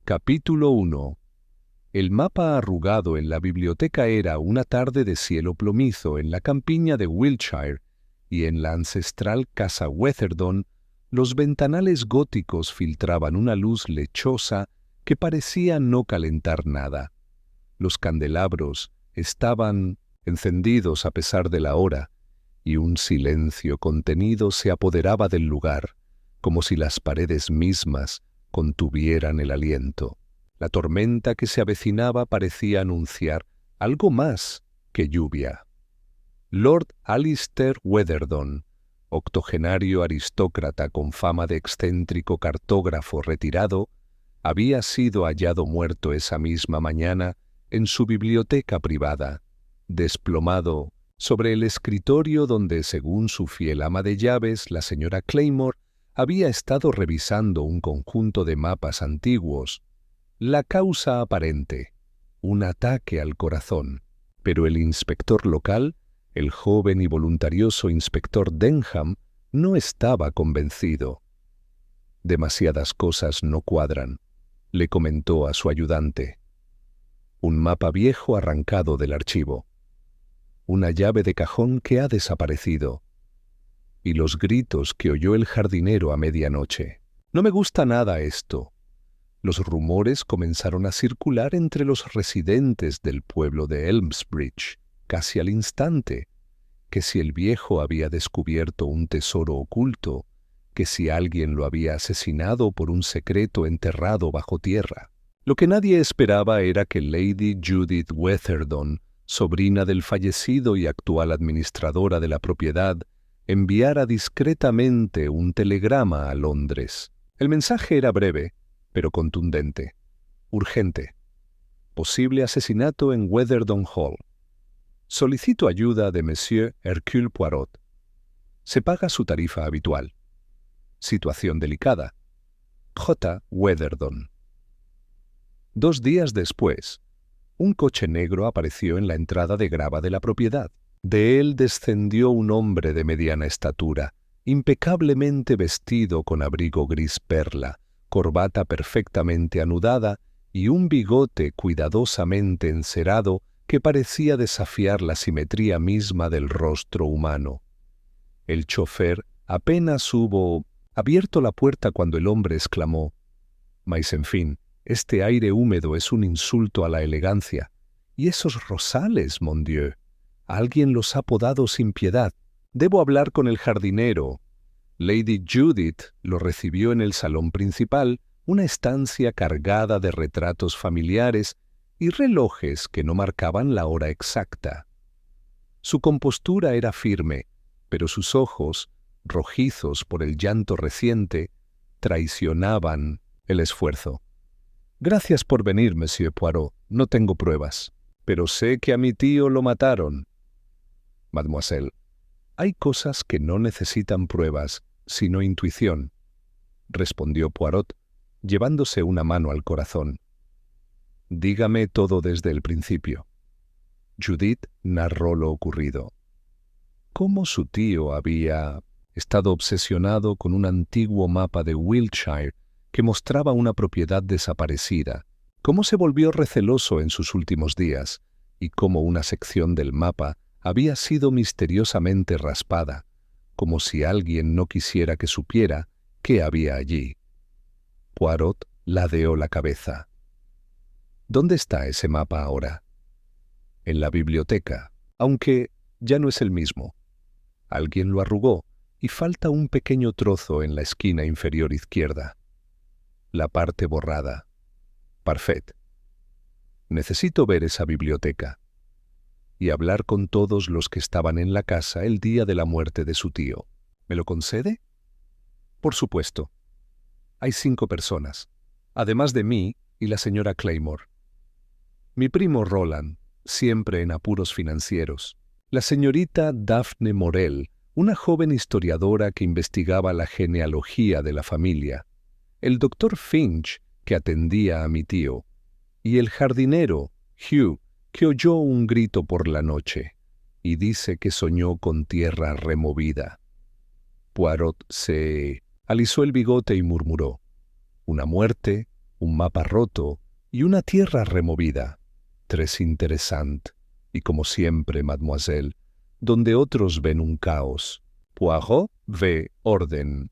Capítulo 1. El mapa arrugado en la biblioteca era una tarde de cielo plomizo en la campiña de Wiltshire, y en la ancestral casa Weatherdon los ventanales góticos filtraban una luz lechosa que parecía no calentar nada. Los candelabros estaban encendidos a pesar de la hora, y un silencio contenido se apoderaba del lugar, como si las paredes mismas contuvieran el aliento. La tormenta que se avecinaba parecía anunciar algo más que lluvia. Lord Alistair Weatherdon, octogenario aristócrata con fama de excéntrico cartógrafo retirado, había sido hallado muerto esa misma mañana en su biblioteca privada, desplomado sobre el escritorio donde, según su fiel ama de llaves, la señora Claymore, había estado revisando un conjunto de mapas antiguos. La causa aparente, un ataque al corazón, pero el inspector local, el joven y voluntarioso inspector Denham, no estaba convencido. Demasiadas cosas no cuadran, le comentó a su ayudante. Un mapa viejo arrancado del archivo, una llave de cajón que ha desaparecido, y los gritos que oyó el jardinero a medianoche. No me gusta nada esto. Los rumores comenzaron a circular entre los residentes del pueblo de Elmsbridge, casi al instante, que si el viejo había descubierto un tesoro oculto, que si alguien lo había asesinado por un secreto enterrado bajo tierra. Lo que nadie esperaba era que Lady Judith Weatherdon, sobrina del fallecido y actual administradora de la propiedad, enviara discretamente un telegrama a Londres. El mensaje era breve, pero contundente, urgente. Posible asesinato en Weatherdon Hall. Solicito ayuda de Monsieur Hercule Poirot. Se paga su tarifa habitual. Situación delicada. J. Weatherdon. 2 días después, un coche negro apareció en la entrada de grava de la propiedad. De él descendió un hombre de mediana estatura, impecablemente vestido con abrigo gris perla, corbata perfectamente anudada y un bigote cuidadosamente encerado que parecía desafiar la simetría misma del rostro humano. El chófer apenas hubo abierto la puerta cuando el hombre exclamó: «Mais en fin, este aire húmedo es un insulto a la elegancia. Y esos rosales, mon Dieu, alguien los ha podado sin piedad. Debo hablar con el jardinero». Lady Judith lo recibió en el salón principal, una estancia cargada de retratos familiares y relojes que no marcaban la hora exacta. Su compostura era firme, pero sus ojos, rojizos por el llanto reciente, traicionaban el esfuerzo. «Gracias por venir, Monsieur Poirot. No tengo pruebas, pero sé que a mi tío lo mataron». «Mademoiselle, hay cosas que no necesitan pruebas, sino intuición», respondió Poirot, llevándose una mano al corazón. «Dígame todo desde el principio». Judith narró lo ocurrido. Cómo su tío había estado obsesionado con un antiguo mapa de Wiltshire que mostraba una propiedad desaparecida, cómo se volvió receloso en sus últimos días, y cómo una sección del mapa había sido misteriosamente raspada, como si alguien no quisiera que supiera qué había allí. Poirot ladeó la cabeza. «¿Dónde está ese mapa ahora?» «En la biblioteca, aunque ya no es el mismo. Alguien lo arrugó y falta un pequeño trozo en la esquina inferior izquierda. La parte borrada. Parfait. Necesito ver esa biblioteca y hablar con todos los que estaban en la casa el día de la muerte de su tío. ¿Me lo concede?» «Por supuesto. Hay 5 personas, además de mí y la señora Claymore. Mi primo Roland, siempre en apuros financieros. La señorita Daphne Morell, una joven historiadora que investigaba la genealogía de la familia. El doctor Finch, que atendía a mi tío. Y el jardinero, Hugh, que oyó un grito por la noche y dice que soñó con tierra removida». Poirot se alisó el bigote y murmuró: «Una muerte un mapa roto y una tierra removida. Tres interesant. Y como siempre, mademoiselle, donde otros ven un caos, Poirot ve orden.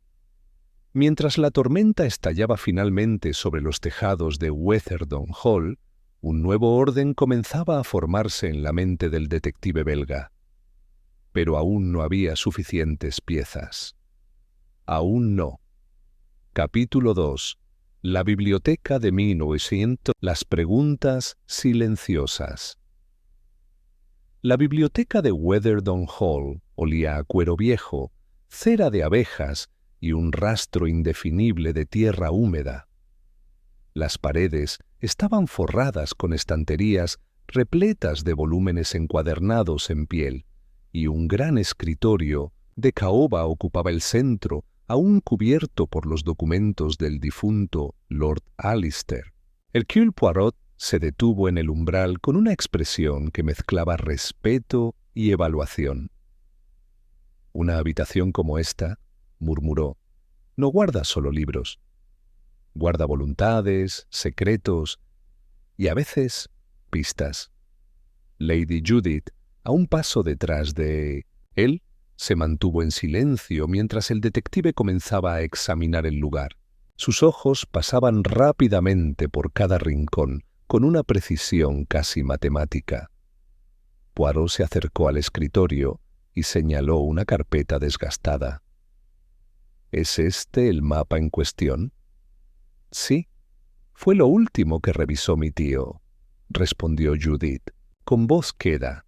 Mientras la tormenta estallaba finalmente sobre los tejados de Weatherden Hall, un nuevo orden comenzaba a formarse en la mente del detective belga. Pero aún no había suficientes piezas. Aún no. Capítulo 2. La biblioteca de 1900. Las preguntas silenciosas. La biblioteca de Weatherden Hall olía a cuero viejo, cera de abejas y un rastro indefinible de tierra húmeda. Las paredes estaban forradas con estanterías repletas de volúmenes encuadernados en piel, y un gran escritorio de caoba ocupaba el centro, aún cubierto por los documentos del difunto Lord Alistair. Hercule Poirot se detuvo en el umbral con una expresión que mezclaba respeto y evaluación. «Una habitación como esta», murmuró, «no guarda solo libros. Guarda voluntades, secretos y a veces pistas». Lady Judith, a un paso detrás de él, se mantuvo en silencio mientras el detective comenzaba a examinar el lugar. Sus ojos pasaban rápidamente por cada rincón, con una precisión casi matemática. Poirot se acercó al escritorio y señaló una carpeta desgastada. «¿Es este el mapa en cuestión?» «Sí, fue lo último que revisó mi tío», respondió Judith, con voz queda.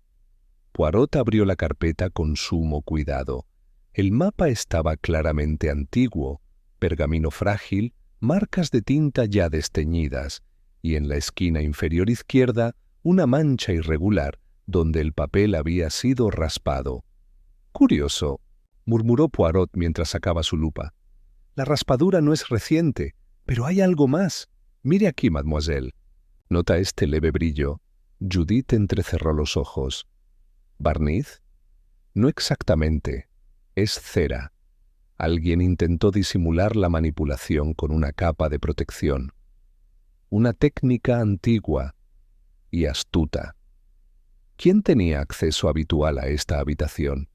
Poirot abrió la carpeta con sumo cuidado. El mapa estaba claramente antiguo, pergamino frágil, marcas de tinta ya desteñidas, y en la esquina inferior izquierda una mancha irregular donde el papel había sido raspado. «Curioso», murmuró Poirot mientras sacaba su lupa. «La raspadura no es reciente, pero hay algo más. Mire aquí, mademoiselle». «¿Nota este leve brillo?» Judith entrecerró los ojos. «¿Barniz?» «No exactamente. Es cera. Alguien intentó disimular la manipulación con una capa de protección. Una técnica antigua y astuta». «¿Quién tenía acceso habitual a esta habitación?»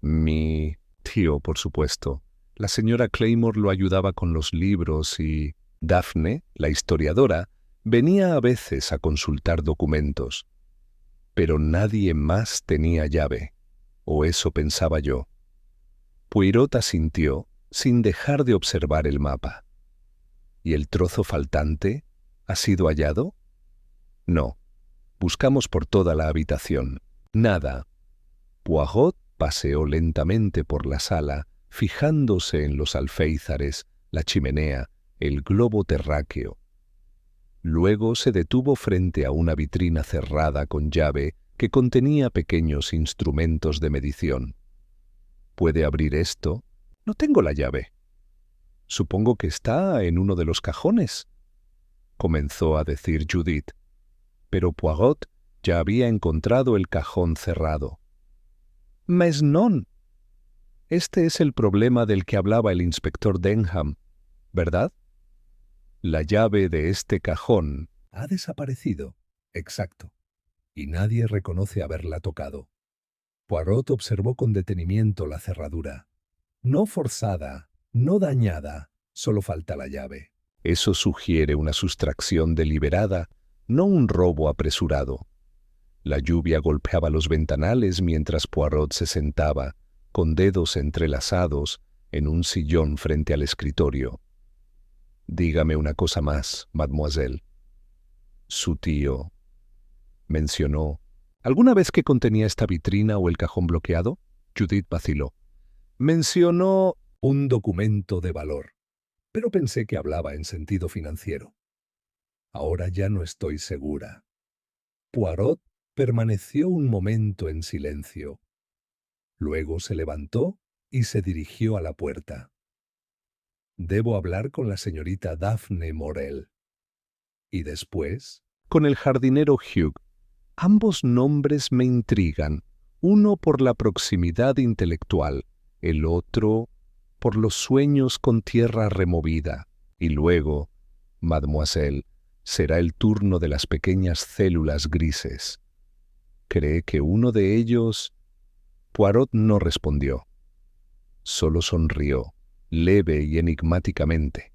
«Mi tío, por supuesto. La señora Claymore lo ayudaba con los libros y Daphne, la historiadora, venía a veces a consultar documentos. Pero nadie más tenía llave, o eso pensaba yo». Poirot asintió sin dejar de observar el mapa. «¿Y el trozo faltante ha sido hallado?» «No. Buscamos por toda la habitación. Nada». Poirot paseó lentamente por la sala, fijándose en los alféizares, la chimenea, el globo terráqueo. Luego se detuvo frente a una vitrina cerrada con llave que contenía pequeños instrumentos de medición. «¿Puede abrir esto?» «No tengo la llave». «Supongo que está en uno de los cajones», comenzó a decir Judith, pero Poirot ya había encontrado el cajón cerrado. «Mais non». Este es el problema del que hablaba el inspector Denham, ¿verdad? La llave de este cajón ha desaparecido. Exacto. Y nadie reconoce haberla tocado. Poirot observó con detenimiento la cerradura. No forzada, no dañada, solo falta la llave. Eso sugiere una sustracción deliberada, no un robo apresurado. La lluvia golpeaba los ventanales mientras Poirot se sentaba, con dedos entrelazados, en un sillón frente al escritorio. «Dígame una cosa más, mademoiselle». Su tío mencionó. «¿Alguna vez que contenía esta vitrina o el cajón bloqueado?» Judith vaciló. «Mencionó un documento de valor, pero pensé que hablaba en sentido financiero. Ahora ya no estoy segura». Poirot permaneció un momento en silencio. Luego se levantó y se dirigió a la puerta. «Debo hablar con la señorita Daphne Morel. Y después, con el jardinero Hugh. Ambos nombres me intrigan, uno por la proximidad intelectual, el otro por los sueños con tierra removida. Y luego, mademoiselle, será el turno de las pequeñas células grises. ¿Cree que uno de ellos...? Poirot no respondió. Solo sonrió, leve y enigmáticamente,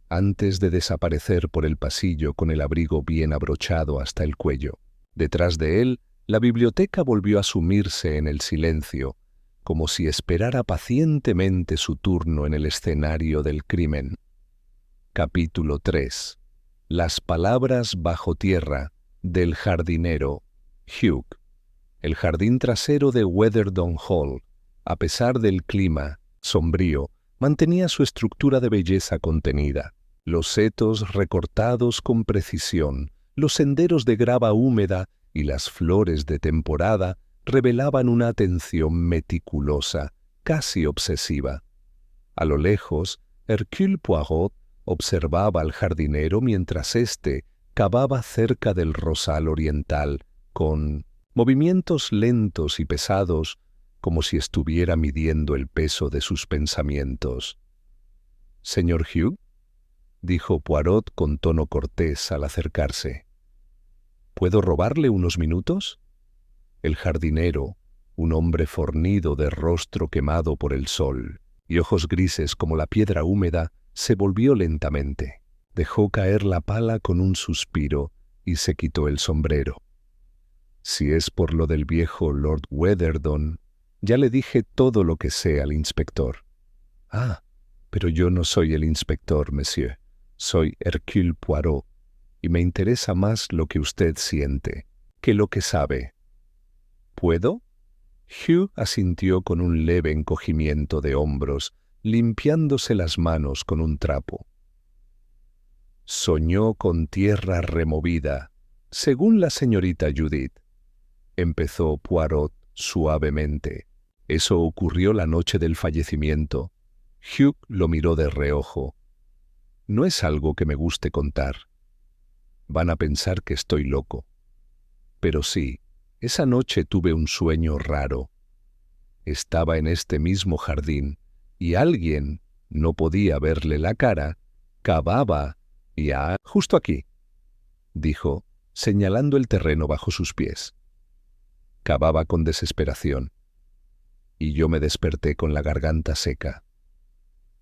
antes de desaparecer por el pasillo con el abrigo bien abrochado hasta el cuello. Detrás de él, la biblioteca volvió a sumirse en el silencio, como si esperara pacientemente su turno en el escenario del crimen. Capítulo 3. Las palabras bajo tierra del jardinero Hugh. El jardín trasero de Weatherdown Hall, a pesar del clima sombrío, mantenía su estructura de belleza contenida. Los setos recortados con precisión, los senderos de grava húmeda y las flores de temporada revelaban una atención meticulosa, casi obsesiva. A lo lejos, Hercule Poirot observaba al jardinero mientras éste cavaba cerca del rosal oriental, con movimientos lentos y pesados, como si estuviera midiendo el peso de sus pensamientos. «Señor Hugh», dijo Poirot con tono cortés al acercarse, «¿puedo robarle unos minutos?» El jardinero, un hombre fornido de rostro quemado por el sol y ojos grises como la piedra húmeda, se volvió lentamente, dejó caer la pala con un suspiro y se quitó el sombrero. «Si es por lo del viejo Lord Weatherdown, ya le dije todo lo que sé al inspector». «Ah, pero yo no soy el inspector, monsieur. Soy Hercule Poirot, y me interesa más lo que usted siente que lo que sabe». «¿Puedo?» Hugh asintió con un leve encogimiento de hombros, limpiándose las manos con un trapo. «Soñó con tierra removida, según la señorita Judith», empezó Poirot suavemente. «Eso ocurrió la noche del fallecimiento». Hugh lo miró de reojo. «No es algo que me guste contar. Van a pensar que estoy loco. Pero sí, esa noche tuve un sueño raro. Estaba en este mismo jardín y alguien, no podía verle la cara, cavaba justo aquí», dijo, señalando el terreno bajo sus pies. Cavaba con desesperación, y yo me desperté con la garganta seca,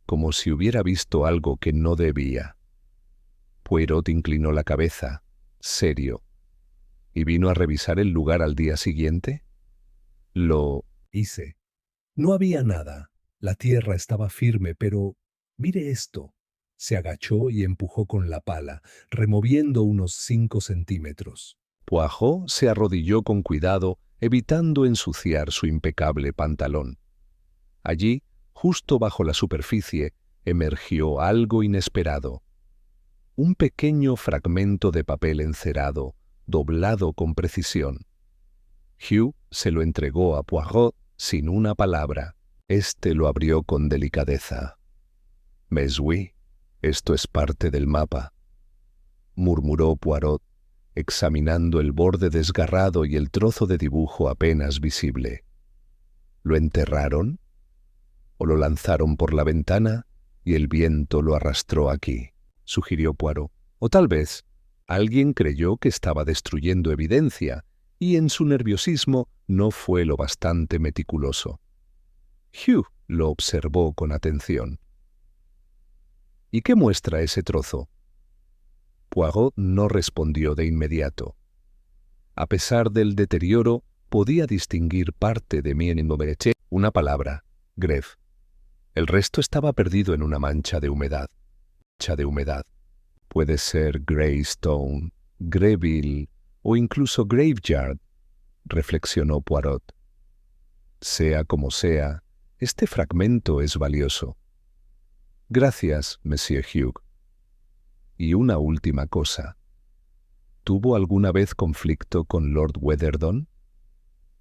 como si hubiera visto algo que no debía. Poirot inclinó la cabeza, serio. ¿Y vino a revisar el lugar al día siguiente? Lo hice. No había nada. La tierra estaba firme, pero mire esto. Se agachó y empujó con la pala, removiendo unos 5 centímetros. Poirot se arrodilló con cuidado, evitando ensuciar su impecable pantalón. Allí, justo bajo la superficie, emergió algo inesperado. Un pequeño fragmento de papel encerado, doblado con precisión. Hugh se lo entregó a Poirot sin una palabra. Este lo abrió con delicadeza. «Mais oui, esto es parte del mapa», murmuró Poirot, examinando el borde desgarrado y el trozo de dibujo apenas visible. «¿Lo enterraron? ¿O lo lanzaron por la ventana y el viento lo arrastró aquí?», sugirió Poirot. «O tal vez alguien creyó que estaba destruyendo evidencia y en su nerviosismo no fue lo bastante meticuloso». Hugh lo observó con atención. «¿Y qué muestra ese trozo?». Poirot no respondió de inmediato. A pesar del deterioro, podía distinguir parte de una palabra, greve. El resto estaba perdido en una mancha de humedad. Puede ser Greystone, Greville o incluso Graveyard, reflexionó Poirot. Sea como sea, este fragmento es valioso. Gracias, Monsieur Hugh. Y una última cosa. ¿Tuvo alguna vez conflicto con Lord Weatherdown?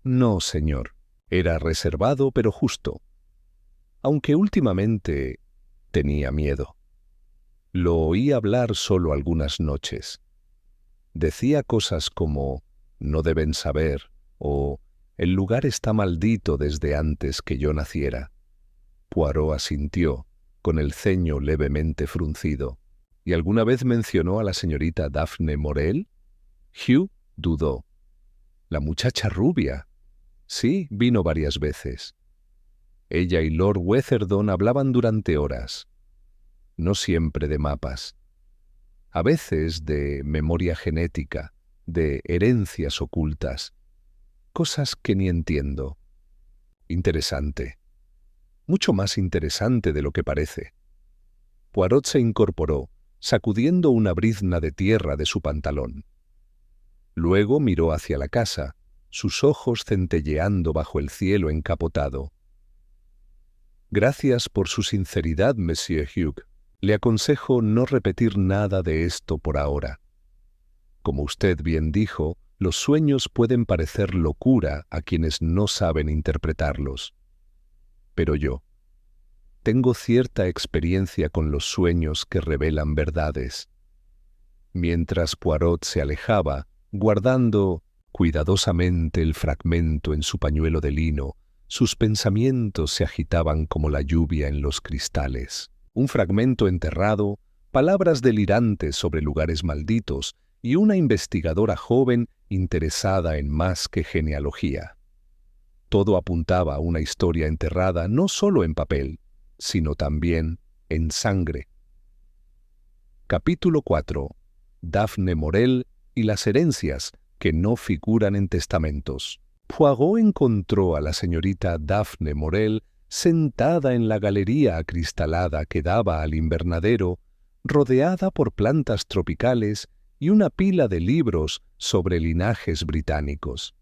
No, señor. Era reservado pero justo. Aunque últimamente tenía miedo. Lo oí hablar solo algunas noches. Decía cosas como «no deben saber» o «el lugar está maldito desde antes que yo naciera». Poirot asintió, con el ceño levemente fruncido. ¿Y alguna vez mencionó a la señorita Daphne Morel? Hugh dudó. La muchacha rubia. Sí, vino varias veces. Ella y Lord Weatherdon hablaban durante horas. No siempre de mapas. A veces de memoria genética, de herencias ocultas. Cosas que ni entiendo. Interesante. Mucho más interesante de lo que parece. Poirot se incorporó, sacudiendo una brizna de tierra de su pantalón. Luego miró hacia la casa, sus ojos centelleando bajo el cielo encapotado. Gracias por su sinceridad, Monsieur Hugh. Le aconsejo no repetir nada de esto por ahora. Como usted bien dijo, los sueños pueden parecer locura a quienes no saben interpretarlos. Pero yo tengo cierta experiencia con los sueños que revelan verdades. Mientras Poirot se alejaba, guardando cuidadosamente el fragmento en su pañuelo de lino, sus pensamientos se agitaban como la lluvia en los cristales. Un fragmento enterrado, palabras delirantes sobre lugares malditos y una investigadora joven interesada en más que genealogía. Todo apuntaba a una historia enterrada no solo en papel, sino también en sangre. Capítulo 4. Daphne Morel y las herencias que no figuran en testamentos. Poirot encontró a la señorita Daphne Morel sentada en la galería acristalada que daba al invernadero, rodeada por plantas tropicales y una pila de libros sobre linajes británicos.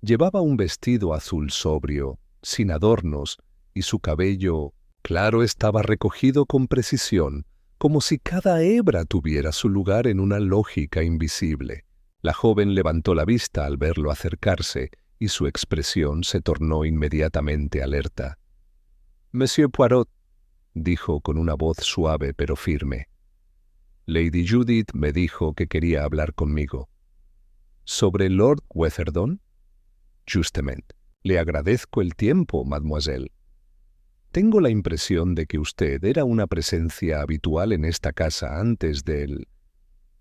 Llevaba un vestido azul sobrio, sin adornos, y su cabello claro estaba recogido con precisión, como si cada hebra tuviera su lugar en una lógica invisible. La joven levantó la vista al verlo acercarse, y su expresión se tornó inmediatamente alerta. «Monsieur Poirot», dijo con una voz suave pero firme. «Lady Judith me dijo que quería hablar conmigo». «¿Sobre Lord Weatherdon?» «Justament. Le agradezco el tiempo, mademoiselle. Tengo la impresión de que usted era una presencia habitual en esta casa antes del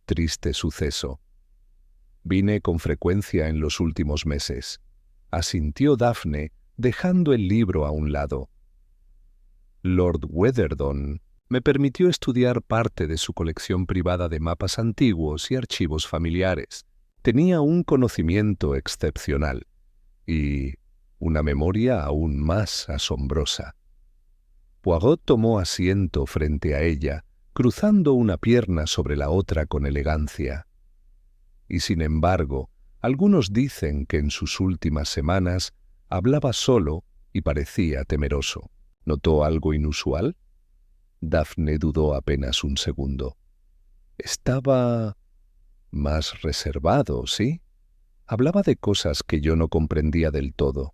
triste suceso. Vine con frecuencia en los últimos meses», asintió Daphne, dejando el libro a un lado. Lord Weatherdon me permitió estudiar parte de su colección privada de mapas antiguos y archivos familiares. Tenía un conocimiento excepcional y una memoria aún más asombrosa. Poirot tomó asiento frente a ella, cruzando una pierna sobre la otra con elegancia. Y sin embargo, algunos dicen que en sus últimas semanas hablaba solo y parecía temeroso. ¿Notó algo inusual? Daphne dudó apenas un segundo. Estaba más reservado, ¿sí? Hablaba de cosas que yo no comprendía del todo.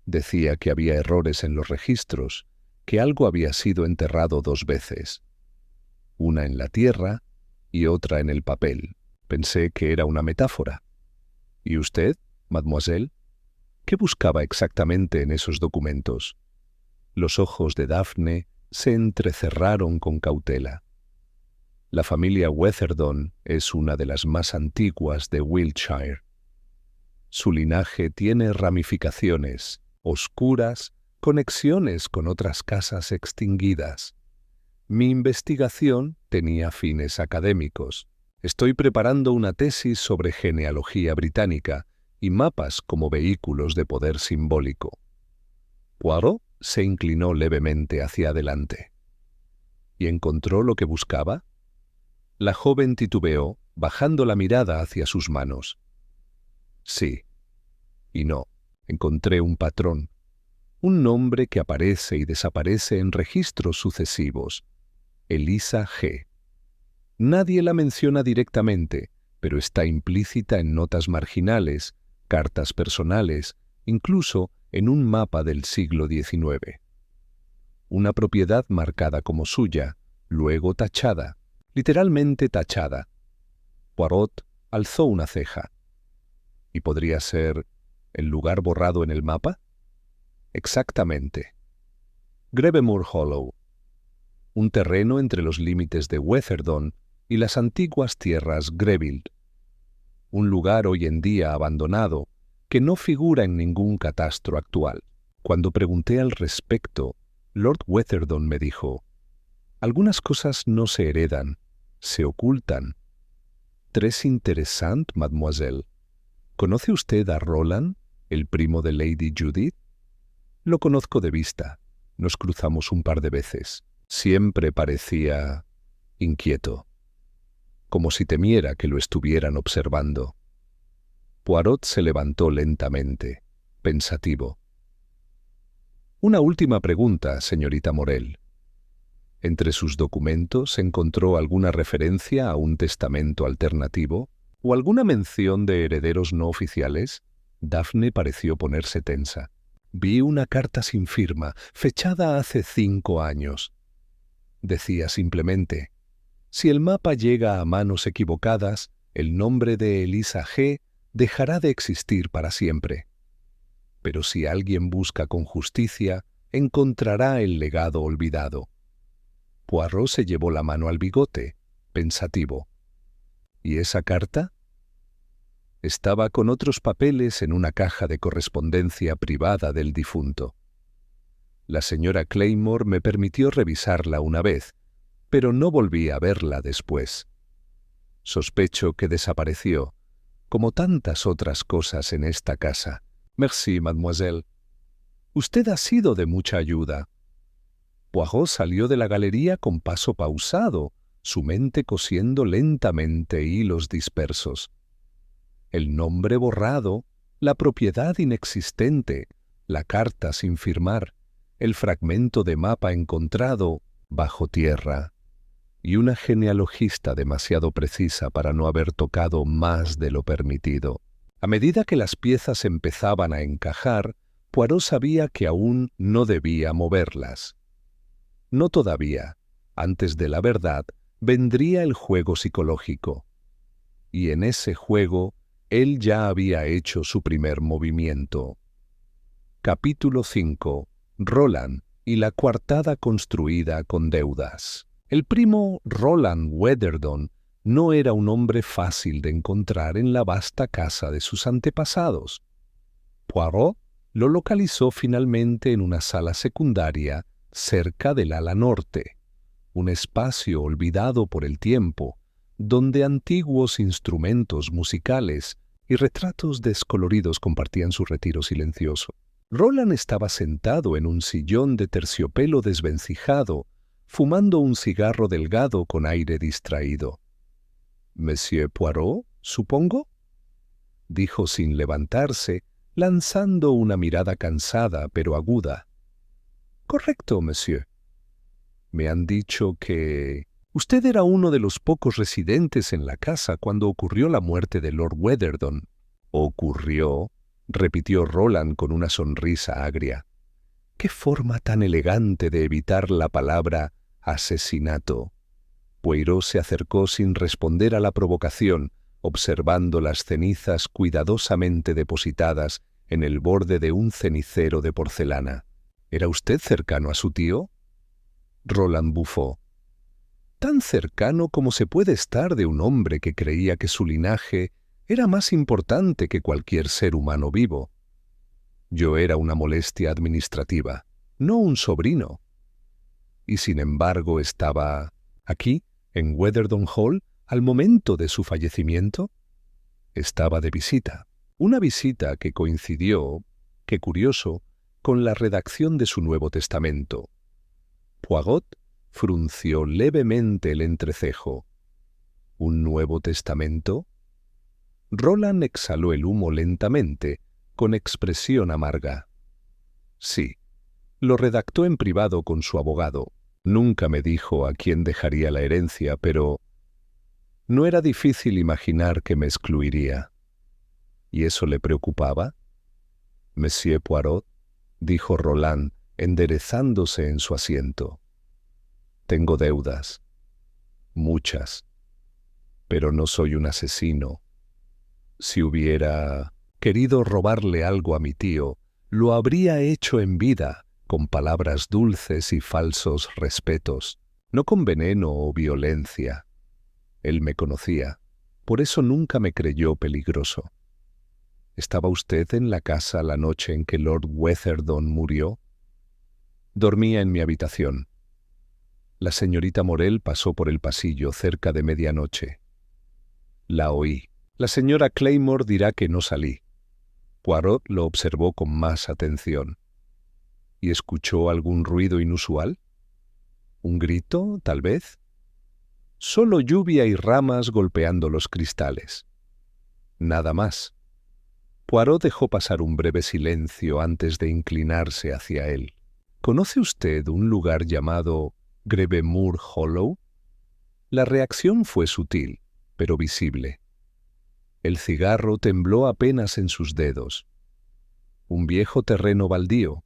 Decía que había errores en los registros, que algo había sido enterrado 2 veces. Una en la tierra y otra en el papel. Pensé que era una metáfora. ¿Y usted, mademoiselle? ¿Qué buscaba exactamente en esos documentos? Los ojos de Daphne se entrecerraron con cautela. La familia Weatherdon es una de las más antiguas de Wiltshire. Su linaje tiene ramificaciones, oscuras, conexiones con otras casas extinguidas. Mi investigación tenía fines académicos. Estoy preparando una tesis sobre genealogía británica y mapas como vehículos de poder simbólico. Poirot se inclinó levemente hacia adelante. ¿Y encontró lo que buscaba? La joven titubeó, bajando la mirada hacia sus manos. Sí. Y no. Encontré un patrón. Un nombre que aparece y desaparece en registros sucesivos. Elisa G. Nadie la menciona directamente, pero está implícita en notas marginales, cartas personales, incluso en un mapa del siglo XIX. Una propiedad marcada como suya, luego tachada, literalmente tachada. Poirot alzó una ceja. ¿Y podría ser el lugar borrado en el mapa? Exactamente. Grevemoor Hollow. un terreno entre los límites de Weatherdon y las antiguas tierras Greville, un lugar hoy en día abandonado que no figura en ningún catastro actual. Cuando pregunté al respecto, Lord Weatherdon me dijo: «Algunas cosas no se heredan, se ocultan». «Très intéressant, mademoiselle. ¿Conoce usted a Roland, el primo de Lady Judith?» «Lo conozco de vista. Nos cruzamos un par de veces. Siempre parecía inquieto, como si temiera que lo estuvieran observando». Poirot se levantó lentamente, pensativo. «Una última pregunta, señorita Morel. ¿Entre sus documentos encontró alguna referencia a un testamento alternativo o alguna mención de herederos no oficiales?» Daphne pareció ponerse tensa. «Vi una carta sin firma, fechada hace 5 años. Decía simplemente: si el mapa llega a manos equivocadas, el nombre de Elisa G. dejará de existir para siempre. Pero si alguien busca con justicia, encontrará el legado olvidado». Poirot se llevó la mano al bigote, pensativo. «¿Y esa carta?» «Estaba con otros papeles en una caja de correspondencia privada del difunto. La señora Claymore me permitió revisarla una vez, pero no volví a verla después. Sospecho que desapareció, como tantas otras cosas en esta casa. Merci, mademoiselle. Usted ha sido de mucha ayuda». Poirot salió de la galería con paso pausado, su mente cosiendo lentamente hilos dispersos. El nombre borrado, la propiedad inexistente, la carta sin firmar, el fragmento de mapa encontrado bajo tierra, y una genealogista demasiado precisa para no haber tocado más de lo permitido. A medida que las piezas empezaban a encajar, Poirot sabía que aún no debía moverlas. No todavía. Antes de la verdad vendría el juego psicológico. Y en ese juego él ya había hecho su primer movimiento. Capítulo 5. Roland y la coartada construida con deudas. El primo Roland Weatherdon no era un hombre fácil de encontrar en la vasta casa de sus antepasados. Poirot lo localizó finalmente en una sala secundaria cerca del ala norte, un espacio olvidado por el tiempo, donde antiguos instrumentos musicales y retratos descoloridos compartían su retiro silencioso. Roland estaba sentado en un sillón de terciopelo desvencijado, fumando un cigarro delgado con aire distraído. «Monsieur Poirot, supongo», dijo sin levantarse, lanzando una mirada cansada pero aguda. «Correcto, monsieur. Me han dicho que usted era uno de los pocos residentes en la casa cuando ocurrió la muerte de Lord Weatherdon». «Ocurrió», repitió Roland con una sonrisa agria. «Qué forma tan elegante de evitar la palabra asesinato». Poirot se acercó sin responder a la provocación, observando las cenizas cuidadosamente depositadas en el borde de un cenicero de porcelana. «¿Era usted cercano a su tío?» Roland bufó. «Tan cercano como se puede estar de un hombre que creía que su linaje era más importante que cualquier ser humano vivo. Yo era una molestia administrativa, no un sobrino. Y sin embargo estaba aquí, en Weatherdon Hall, al momento de su fallecimiento. Estaba de visita, una visita que coincidió, qué curioso, con la redacción de su Nuevo Testamento». Poirot frunció levemente el entrecejo. «¿Un Nuevo Testamento?» Roland exhaló el humo lentamente, con expresión amarga. «Sí, lo redactó en privado con su abogado. Nunca me dijo a quién dejaría la herencia, pero no era difícil imaginar que me excluiría». «¿Y eso le preocupaba?» «Monsieur Poirot», dijo Roland, enderezándose en su asiento. «Tengo deudas, muchas, pero no soy un asesino. Si hubiera querido robarle algo a mi tío, lo habría hecho en vida, con palabras dulces y falsos respetos. no con veneno o violencia. Él me conocía, por eso nunca me creyó peligroso. ¿Estaba usted en la casa la noche en que Lord Weatherdon murió? Dormía en mi habitación. La señorita Morel pasó por el pasillo cerca de medianoche. La oí. La señora Claymore dirá que no salí. Poirot lo observó con más atención. ¿Y escuchó algún ruido inusual? ¿Un grito, tal vez? Solo lluvia y ramas golpeando los cristales. Nada más. Poirot dejó pasar un breve silencio antes de inclinarse hacia él. ¿Conoce usted un lugar llamado Grevemore Hollow? La reacción fue sutil, pero visible. El cigarro tembló apenas en sus dedos. Un viejo terreno baldío.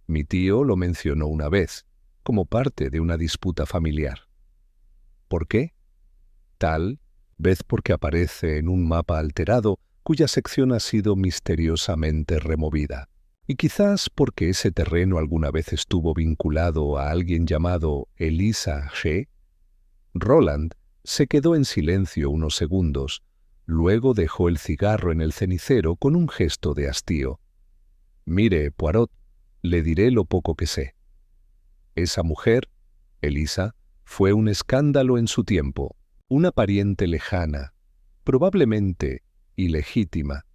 Mi tío lo mencionó una vez, como parte de una disputa familiar. ¿Por qué? Tal vez porque aparece en un mapa alterado cuya sección ha sido misteriosamente removida. Y quizás porque ese terreno alguna vez estuvo vinculado a alguien llamado Eliza Shea. Roland se quedó en silencio unos segundos, luego dejó el cigarro en el cenicero con un gesto de hastío. Mire, Poirot, le diré lo poco que sé. Esa mujer, Eliza, fue un escándalo en su tiempo, una pariente lejana, probablemente ilegítima.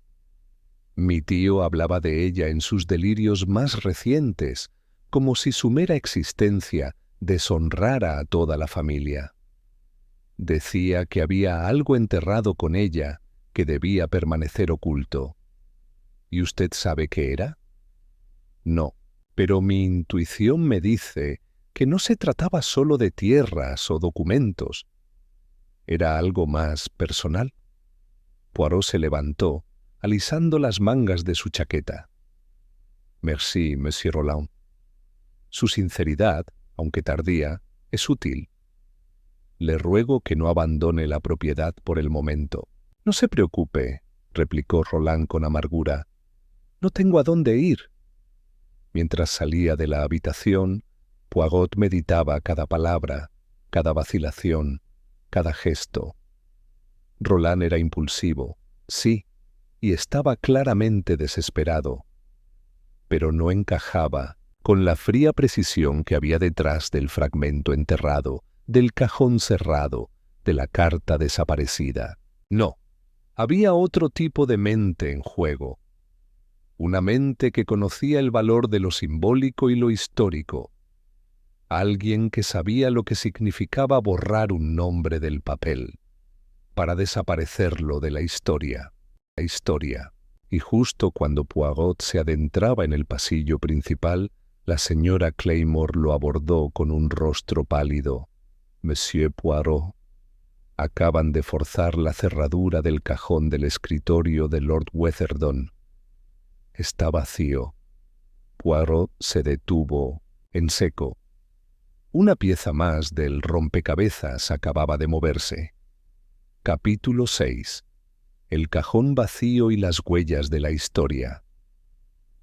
Mi tío hablaba de ella en sus delirios más recientes, como si su mera existencia deshonrara a toda la familia. Decía que había algo enterrado con ella que debía permanecer oculto. ¿Y usted sabe qué era? No, pero mi intuición me dice que no se trataba solo de tierras o documentos. Era algo más personal. Poirot se levantó, alisando las mangas de su chaqueta. Merci, Monsieur Roland. Su sinceridad, aunque tardía, es útil. Le ruego que no abandone la propiedad por el momento. No se preocupe, replicó Roland con amargura. No tengo a dónde ir. Mientras salía de la habitación, Poirot meditaba cada palabra, cada vacilación, cada gesto. Roland era impulsivo, sí, y estaba claramente desesperado, pero no encajaba con la fría precisión que había detrás del fragmento enterrado, del cajón cerrado, de la carta desaparecida. No, había otro tipo de mente en juego. Una mente que conocía el valor de lo simbólico y lo histórico. Alguien que sabía lo que significaba borrar un nombre del papel, para desaparecerlo de la historia. La historia. Y justo cuando Poirot se adentraba en el pasillo principal, la señora Claymore lo abordó con un rostro pálido. Monsieur Poirot, acaban de forzar la cerradura del cajón del escritorio de Lord Weatherdon. Está vacío. Poirot se detuvo, en seco. Una pieza más del rompecabezas acababa de moverse. Capítulo 6. El cajón vacío y las huellas de la historia.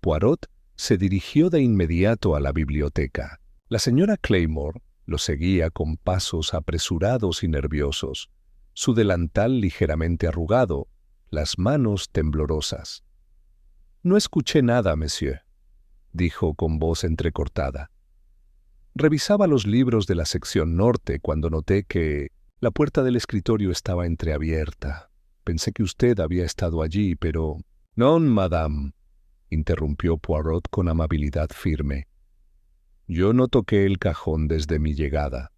Poirot se dirigió de inmediato a la biblioteca. La señora Claymore lo seguía con pasos apresurados y nerviosos, su delantal ligeramente arrugado, las manos temblorosas. «No escuché nada, monsieur», dijo con voz entrecortada. Revisaba los libros de la sección norte cuando noté que la puerta del escritorio estaba entreabierta. Pensé que usted había estado allí, pero... «Non, madame», interrumpió Poirot con amabilidad firme. «Yo no toqué el cajón desde mi llegada».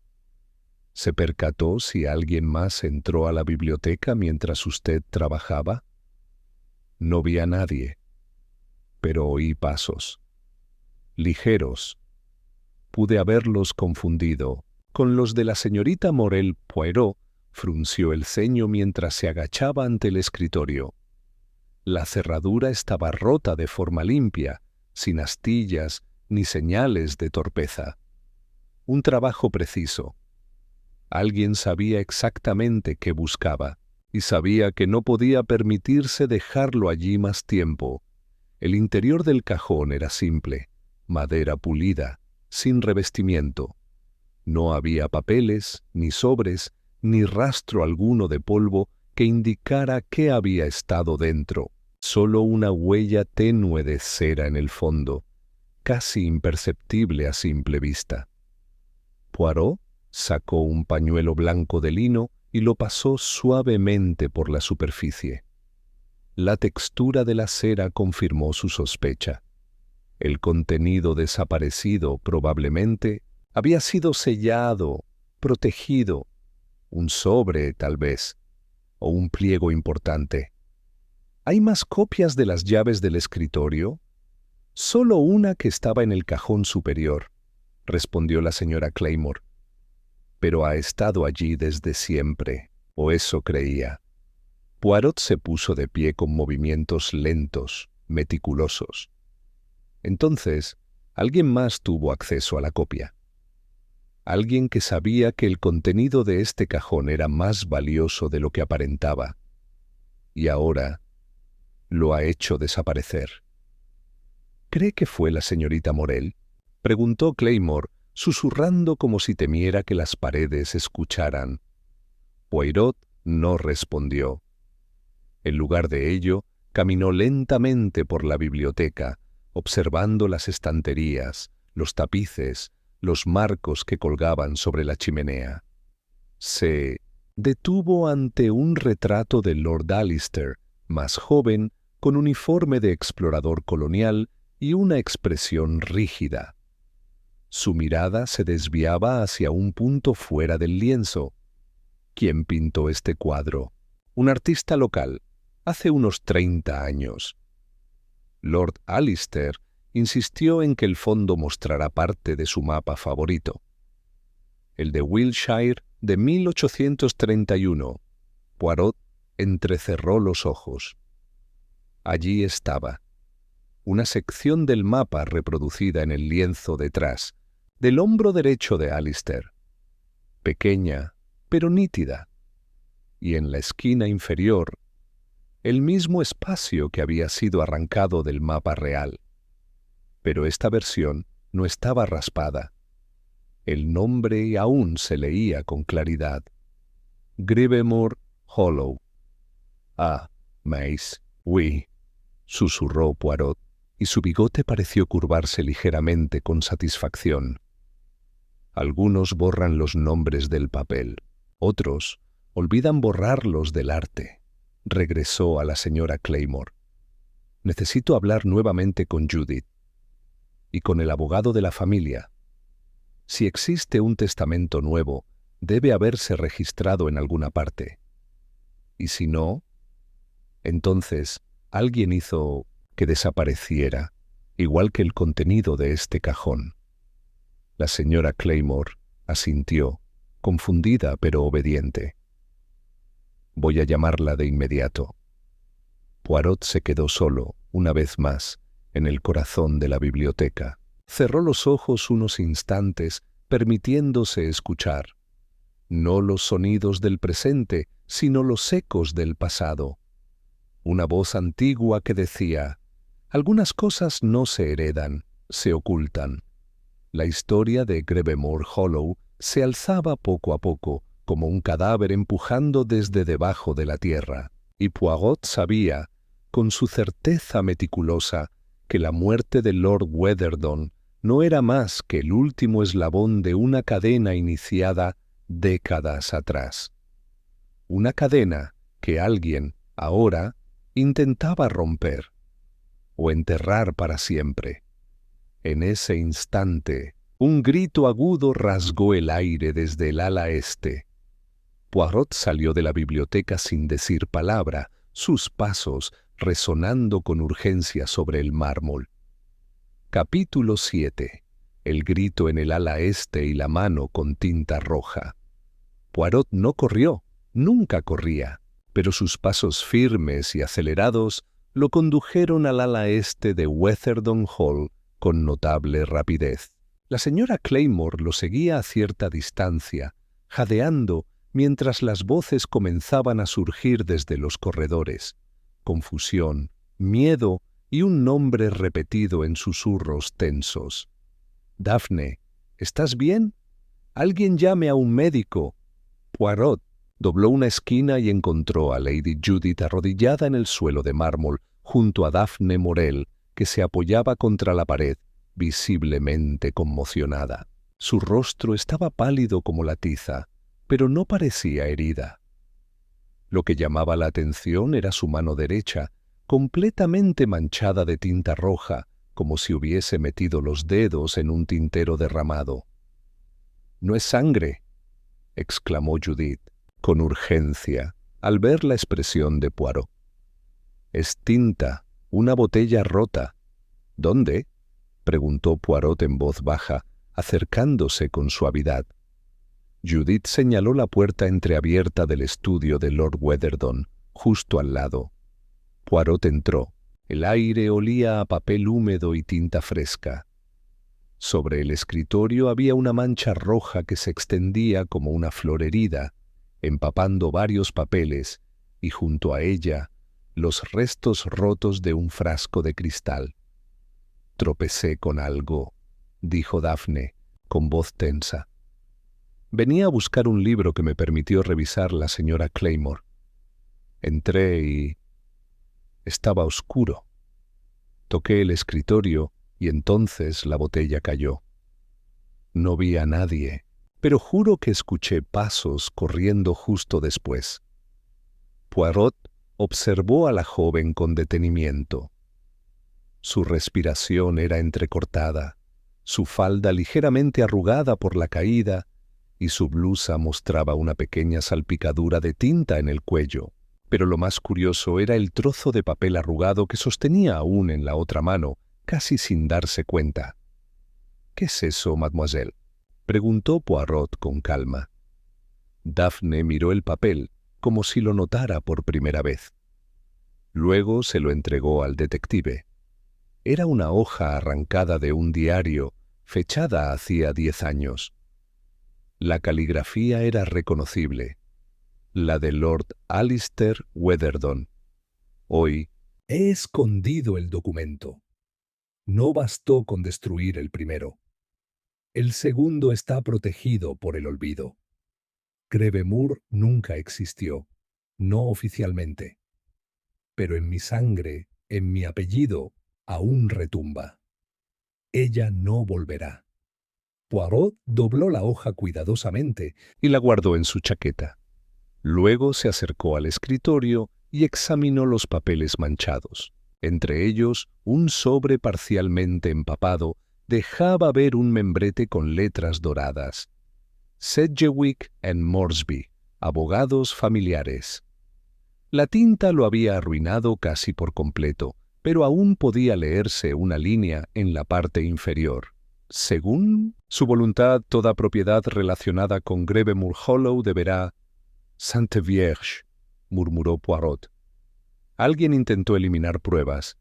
«¿Se percató si alguien más entró a la biblioteca mientras usted trabajaba?» «No vi a nadie, pero oí pasos. Ligeros. Pude haberlos confundido con los de la señorita Morel». Poirot frunció el ceño mientras se agachaba ante el escritorio. La cerradura estaba rota de forma limpia, sin astillas ni señales de torpeza. Un trabajo preciso. Alguien sabía exactamente qué buscaba y sabía que no podía permitirse dejarlo allí más tiempo. El interior del cajón era simple, madera pulida, sin revestimiento. No había papeles, ni sobres, ni rastro alguno de polvo que indicara qué había estado dentro, solo una huella tenue de cera en el fondo, casi imperceptible a simple vista. Poirot sacó un pañuelo blanco de lino y lo pasó suavemente por la superficie. La textura de la cera confirmó su sospecha. El contenido desaparecido probablemente había sido sellado, protegido, un sobre tal vez, o un pliego importante. ¿Hay más copias de las llaves del escritorio? Solo una que estaba en el cajón superior, respondió la señora Claymore. Pero ha estado allí desde siempre, o eso creía. Poirot se puso de pie con movimientos lentos, meticulosos. Entonces, alguien más tuvo acceso a la copia. Alguien que sabía que el contenido de este cajón era más valioso de lo que aparentaba. Y ahora lo ha hecho desaparecer. ¿Cree que fue la señorita Morel?, preguntó Claymore, susurrando como si temiera que las paredes escucharan. Poirot no respondió. En lugar de ello, caminó lentamente por la biblioteca, observando las estanterías, los tapices, los marcos que colgaban sobre la chimenea. Se detuvo ante un retrato de Lord Alistair, más joven, con uniforme de explorador colonial y una expresión rígida. Su mirada se desviaba hacia un punto fuera del lienzo. ¿Quién pintó este cuadro? Un artista local, hace unos 30 años. Lord Alistair insistió en que el fondo mostrara parte de su mapa favorito. El de Wiltshire de 1831. Poirot entrecerró los ojos. Allí estaba, una sección del mapa reproducida en el lienzo detrás, del hombro derecho de Alistair. Pequeña, pero nítida. Y en la esquina inferior, el mismo espacio que había sido arrancado del mapa real. Pero esta versión no estaba raspada. El nombre aún se leía con claridad. Gribemore Hollow. Ah, mais, oui, susurró Poirot, y su bigote pareció curvarse ligeramente con satisfacción. Algunos borran los nombres del papel, otros olvidan borrarlos del arte, regresó a la señora Claymore. Necesito hablar nuevamente con Judith y con el abogado de la familia. Si existe un testamento nuevo, debe haberse registrado en alguna parte. Y si no, entonces alguien hizo que desapareciera, igual que el contenido de este cajón. La señora Claymore asintió, confundida pero obediente. Voy a llamarla de inmediato. Poirot se quedó solo, una vez más, en el corazón de la biblioteca. Cerró los ojos unos instantes, permitiéndose escuchar, no los sonidos del presente, sino los ecos del pasado. Una voz antigua que decía, algunas cosas no se heredan, se ocultan. La historia de Gribemore Hollow se alzaba poco a poco, como un cadáver empujando desde debajo de la tierra, y Poirot sabía, con su certeza meticulosa, que la muerte de Lord Weatherdon no era más que el último eslabón de una cadena iniciada décadas atrás. Una cadena que alguien, ahora, intentaba romper o enterrar para siempre. En ese instante, un grito agudo rasgó el aire desde el ala este. Poirot salió de la biblioteca sin decir palabra, sus pasos resonando con urgencia sobre el mármol. Capítulo 7. El grito en el ala este y la mano con tinta roja. Poirot no corrió, nunca corría, pero sus pasos firmes y acelerados lo condujeron al ala este de Weatherdon Hall con notable rapidez. La señora Claymore lo seguía a cierta distancia, jadeando mientras las voces comenzaban a surgir desde los corredores. Confusión, miedo y un nombre repetido en susurros tensos. «Daphne, ¿estás bien? ¡Alguien llame a un médico! Poirot dobló una esquina y encontró a Lady Judith arrodillada en el suelo de mármol junto a Daphne Morel, que se apoyaba contra la pared, visiblemente conmocionada. Su rostro estaba pálido como la tiza, pero no parecía herida. Lo que llamaba la atención era su mano derecha, completamente manchada de tinta roja, como si hubiese metido los dedos en un tintero derramado. «No es sangre», exclamó Judith, con urgencia, al ver la expresión de Poirot. «Es tinta, una botella rota». «¿Dónde?», preguntó Poirot en voz baja, acercándose con suavidad. Judith señaló la puerta entreabierta del estudio de Lord Weatherdon, justo al lado. Poirot entró. El aire olía a papel húmedo y tinta fresca. Sobre el escritorio había una mancha roja que se extendía como una flor herida, empapando varios papeles, y junto a ella los restos rotos de un frasco de cristal. «Tropecé con algo», dijo Daphne, con voz tensa. «Venía a buscar un libro que me permitió revisar la señora Claymore. Entré y estaba oscuro. Toqué el escritorio y entonces la botella cayó. No vi a nadie, pero juro que escuché pasos corriendo justo después». Poirot observó a la joven con detenimiento. Su respiración era entrecortada, su falda ligeramente arrugada por la caída, y su blusa mostraba una pequeña salpicadura de tinta en el cuello. Pero lo más curioso era el trozo de papel arrugado que sostenía aún en la otra mano, casi sin darse cuenta. «¿Qué es eso, mademoiselle?», preguntó Poirot con calma. Daphne miró el papel, como si lo notara por primera vez. Luego se lo entregó al detective. Era una hoja arrancada de un diario, fechada hacía 10 años. La caligrafía era reconocible, la de Lord Alistair Weatherdon. Hoy he escondido el documento. No bastó con destruir el primero. El segundo está protegido por el olvido. Greve Moore nunca existió, no oficialmente. Pero en mi sangre, en mi apellido, aún retumba. Ella no volverá. Poirot dobló la hoja cuidadosamente y la guardó en su chaqueta. Luego se acercó al escritorio y examinó los papeles manchados. Entre ellos, un sobre parcialmente empapado dejaba ver un membrete con letras doradas. Sedgwick and Moresby, abogados familiares. La tinta lo había arruinado casi por completo, pero aún podía leerse una línea en la parte inferior. Según su voluntad, toda propiedad relacionada con Grevemore Hollow deberá... «Sainte Vierge», murmuró Poirot. Alguien intentó eliminar pruebas,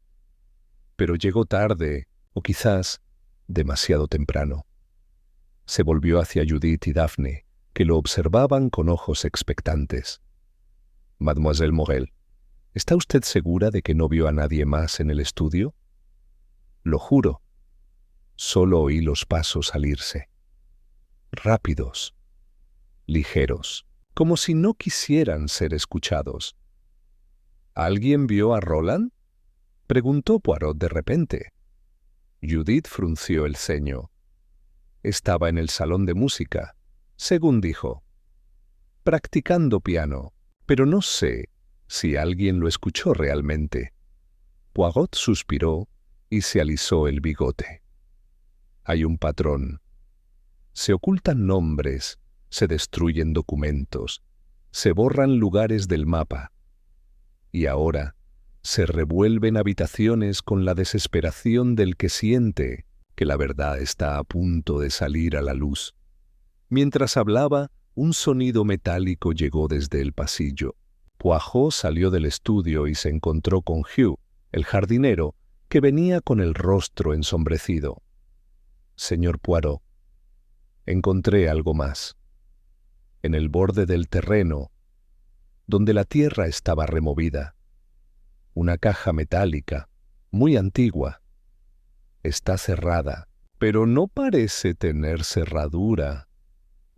pero llegó tarde, o quizás demasiado temprano. Se volvió hacia Judith y Daphne, que lo observaban con ojos expectantes. «Mademoiselle Morel, ¿está usted segura de que no vio a nadie más en el estudio?» «Lo juro. Solo oí los pasos salirse. Rápidos, ligeros, como si no quisieran ser escuchados». «¿Alguien vio a Roland?», preguntó Poirot de repente. Judith frunció el ceño. «Estaba en el salón de música», según dijo, «practicando piano, pero no sé si alguien lo escuchó realmente». Poirot suspiró y se alisó el bigote. «Hay un patrón. Se ocultan nombres, se destruyen documentos, se borran lugares del mapa. Y ahora se revuelven habitaciones con la desesperación del que siente que la verdad está a punto de salir a la luz». Mientras hablaba, un sonido metálico llegó desde el pasillo. Poirot salió del estudio y se encontró con Hugh, el jardinero, que venía con el rostro ensombrecido. «Señor Poirot, encontré algo más. En el borde del terreno, donde la tierra estaba removida, una caja metálica, muy antigua. Está cerrada, pero no parece tener cerradura».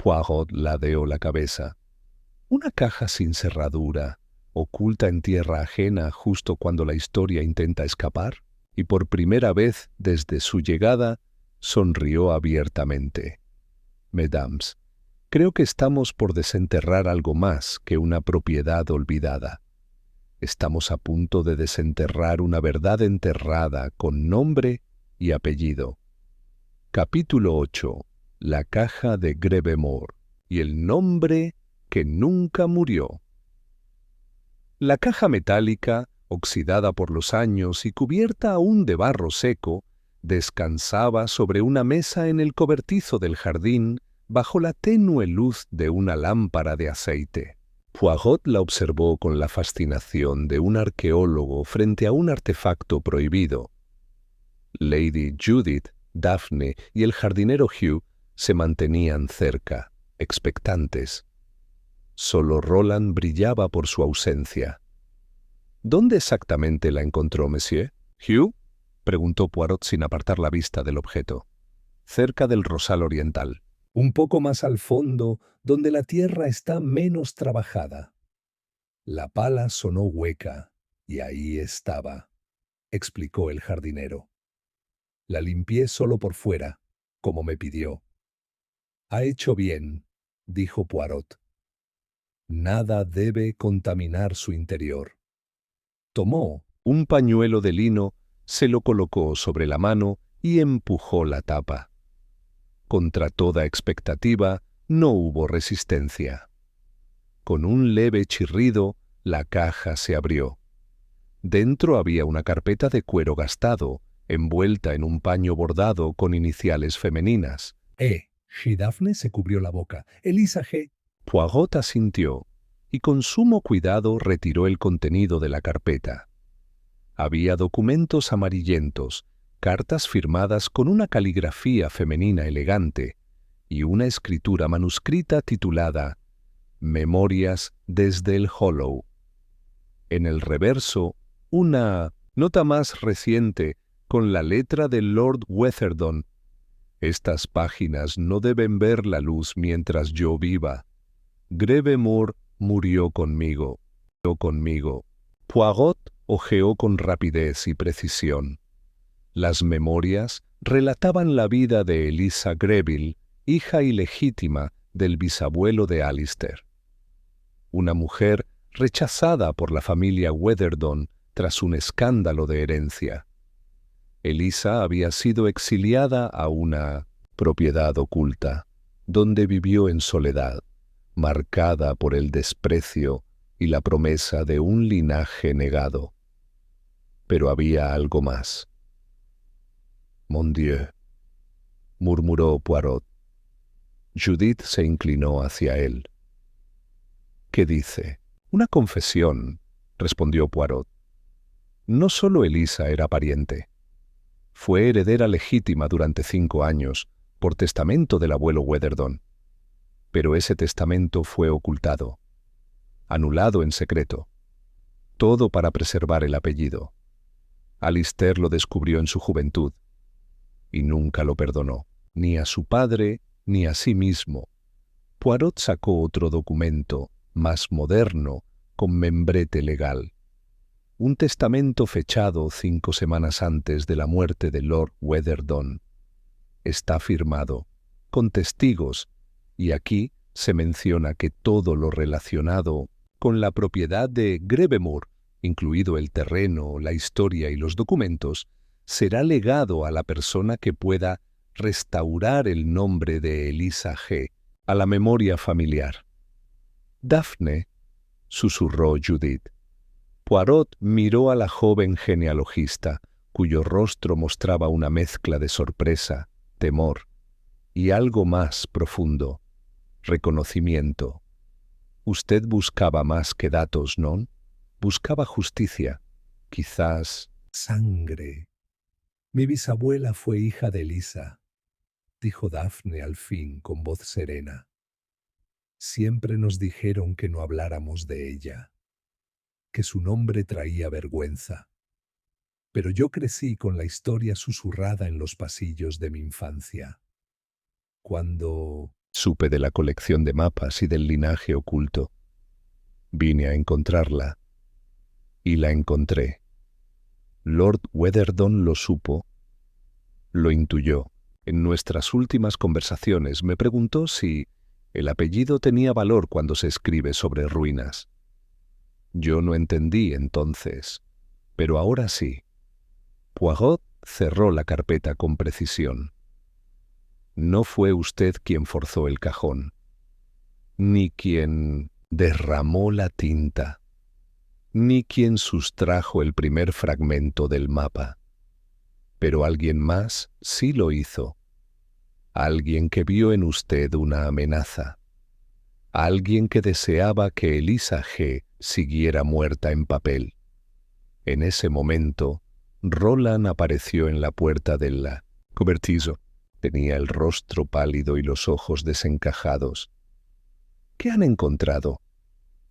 Poirot ladeó la cabeza. Una caja sin cerradura, oculta en tierra ajena justo cuando la historia intenta escapar, y por primera vez desde su llegada sonrió abiertamente. Mesdames, creo que estamos por desenterrar algo más que una propiedad olvidada. Estamos a punto de desenterrar una verdad enterrada con nombre y apellido. Capítulo 8. La caja de Grevemore y el nombre que nunca murió. La caja metálica, oxidada por los años y cubierta aún de barro seco, descansaba sobre una mesa en el cobertizo del jardín bajo la tenue luz de una lámpara de aceite. Poirot la observó con la fascinación de un arqueólogo frente a un artefacto prohibido. Lady Judith, Daphne y el jardinero Hugh se mantenían cerca, expectantes. Solo Roland brillaba por su ausencia. ¿Dónde exactamente la encontró, monsieur? ¿Hugh? Preguntó Poirot sin apartar la vista del objeto. Cerca del rosal oriental. Un poco más al fondo, donde la tierra está menos trabajada. La pala sonó hueca, y ahí estaba, explicó el jardinero. La limpié solo por fuera, como me pidió. Ha hecho bien, dijo Poirot. Nada debe contaminar su interior. Tomó un pañuelo de lino, se lo colocó sobre la mano y empujó la tapa. Contra toda expectativa, no hubo resistencia. Con un leve chirrido, la caja se abrió. Dentro había una carpeta de cuero gastado, envuelta en un paño bordado con iniciales femeninas. Daphne se cubrió la boca. Elisa G. Poirot asintió y con sumo cuidado retiró el contenido de la carpeta. Había documentos amarillentos, cartas firmadas con una caligrafía femenina elegante y una escritura manuscrita titulada Memorias desde el Hollow. En el reverso, una nota más reciente con la letra de Lord Weatherdon. Estas páginas no deben ver la luz mientras yo viva. Grevemore murió conmigo. Poirot hojeó con rapidez y precisión. Las memorias relataban la vida de Elisa Greville, hija ilegítima del bisabuelo de Alistair. Una mujer rechazada por la familia Weatherdon tras un escándalo de herencia. Elisa había sido exiliada a una propiedad oculta, donde vivió en soledad, marcada por el desprecio y la promesa de un linaje negado. Pero había algo más. «Mon Dieu», murmuró Poirot. Judith se inclinó hacia él. «¿Qué dice?» «Una confesión», respondió Poirot. No solo Elisa era pariente. Fue heredera legítima durante 5 años, por testamento del abuelo Weatherdon. Pero ese testamento fue ocultado, anulado en secreto. Todo para preservar el apellido. Alistair lo descubrió en su juventud y nunca lo perdonó, ni a su padre ni a sí mismo. Poirot sacó otro documento, más moderno, con membrete legal. Un testamento fechado 5 semanas antes de la muerte de Lord Weatherdon. Está firmado, con testigos, y aquí se menciona que todo lo relacionado con la propiedad de Grevemore, incluido el terreno, la historia y los documentos, será legado a la persona que pueda restaurar el nombre de Elisa G. a la memoria familiar. Daphne, susurró Judith. Poirot miró a la joven genealogista, cuyo rostro mostraba una mezcla de sorpresa, temor y algo más profundo, reconocimiento. Usted buscaba más que datos, ¿no? Buscaba justicia, quizás sangre. Mi bisabuela fue hija de Elisa, dijo Daphne al fin con voz serena. Siempre nos dijeron que no habláramos de ella, que su nombre traía vergüenza. Pero yo crecí con la historia susurrada en los pasillos de mi infancia. Cuando Supe de la colección de mapas y del linaje oculto. Vine a encontrarla. Y la encontré. Lord Weatherdon lo supo, lo intuyó. En nuestras últimas conversaciones me preguntó si el apellido tenía valor cuando se escribe sobre ruinas. Yo no entendí entonces, pero ahora sí. Poirot cerró la carpeta con precisión. No fue usted quien forzó el cajón, ni quien derramó la tinta, ni quien sustrajo el primer fragmento del mapa. Pero alguien más sí lo hizo. Alguien que vio en usted una amenaza. Alguien que deseaba que Elisa G. siguiera muerta en papel. En ese momento, Roland apareció en la puerta del cobertizo. Tenía el rostro pálido y los ojos desencajados. «¿Qué han encontrado?»,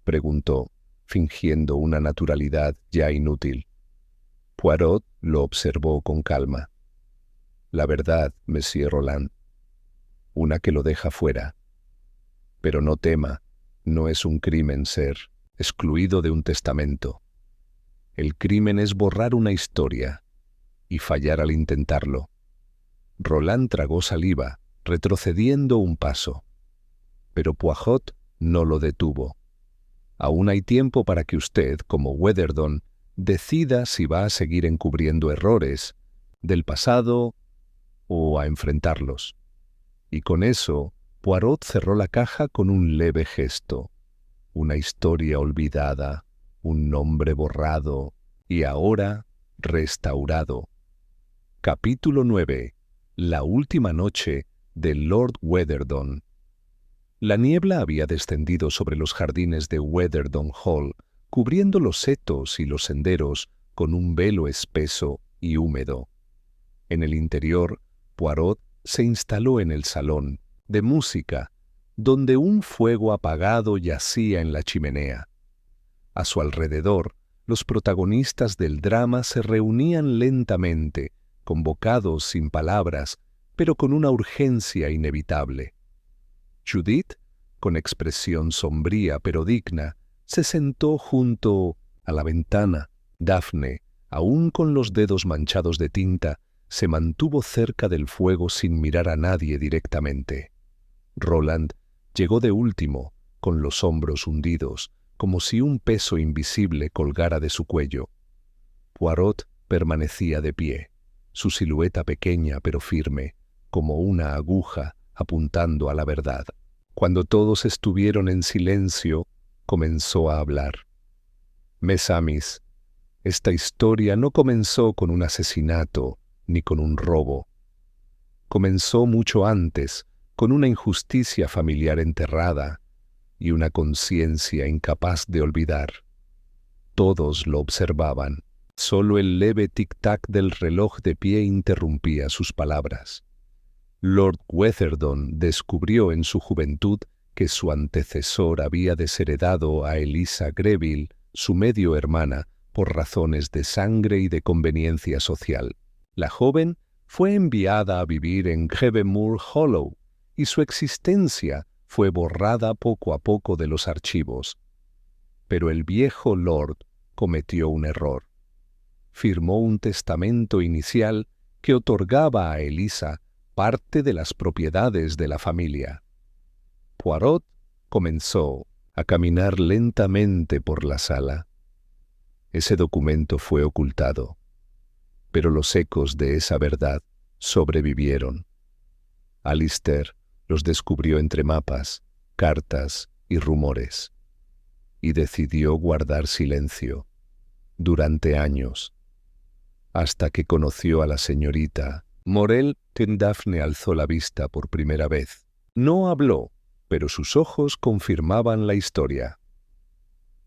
preguntó, fingiendo una naturalidad ya inútil. Poirot lo observó con calma. «La verdad, Monsieur Roland. Una que lo deja fuera. Pero no tema, no es un crimen ser excluido de un testamento. El crimen es borrar una historia y fallar al intentarlo». Roland tragó saliva, retrocediendo un paso. Pero Poirot no lo detuvo. «Aún hay tiempo para que usted, como Weatherdon, decida si va a seguir encubriendo errores del pasado o a enfrentarlos». Y con eso, Poirot cerró la caja con un leve gesto. Una historia olvidada, un nombre borrado y ahora restaurado. Capítulo 9. La última noche de Lord Weatherdon. La niebla había descendido sobre los jardines de Weatherdon Hall, cubriendo los setos y los senderos con un velo espeso y húmedo. En el interior, Poirot se instaló en el salón de música, donde un fuego apagado yacía en la chimenea. A su alrededor, los protagonistas del drama se reunían lentamente, convocados sin palabras, pero con una urgencia inevitable. Judith, con expresión sombría pero digna, se sentó junto a la ventana. Daphne, aún con los dedos manchados de tinta, se mantuvo cerca del fuego sin mirar a nadie directamente. Roland llegó de último, con los hombros hundidos, como si un peso invisible colgara de su cuello. Poirot permanecía de pie, su silueta pequeña pero firme, como una aguja apuntando a la verdad. Cuando todos estuvieron en silencio, comenzó a hablar. «Mes amis, esta historia no comenzó con un asesinato ni con un robo. Comenzó mucho antes, con una injusticia familiar enterrada y una conciencia incapaz de olvidar. Todos lo observaban. Solo el leve tic-tac del reloj de pie interrumpía sus palabras. Lord Weatherdon descubrió en su juventud que su antecesor había desheredado a Elisa Greville, su medio hermana, por razones de sangre y de conveniencia social. La joven fue enviada a vivir en Heavenmoor Hollow, y su existencia fue borrada poco a poco de los archivos. Pero el viejo Lord cometió un error. Firmó un testamento inicial que otorgaba a Elisa parte de las propiedades de la familia. Poirot comenzó a caminar lentamente por la sala. Ese documento fue ocultado, pero los ecos de esa verdad sobrevivieron. Alistair los descubrió entre mapas, cartas y rumores, y decidió guardar silencio durante años, hasta que conoció a la señorita Morel. Daphne alzó la vista por primera vez. No habló, pero sus ojos confirmaban la historia.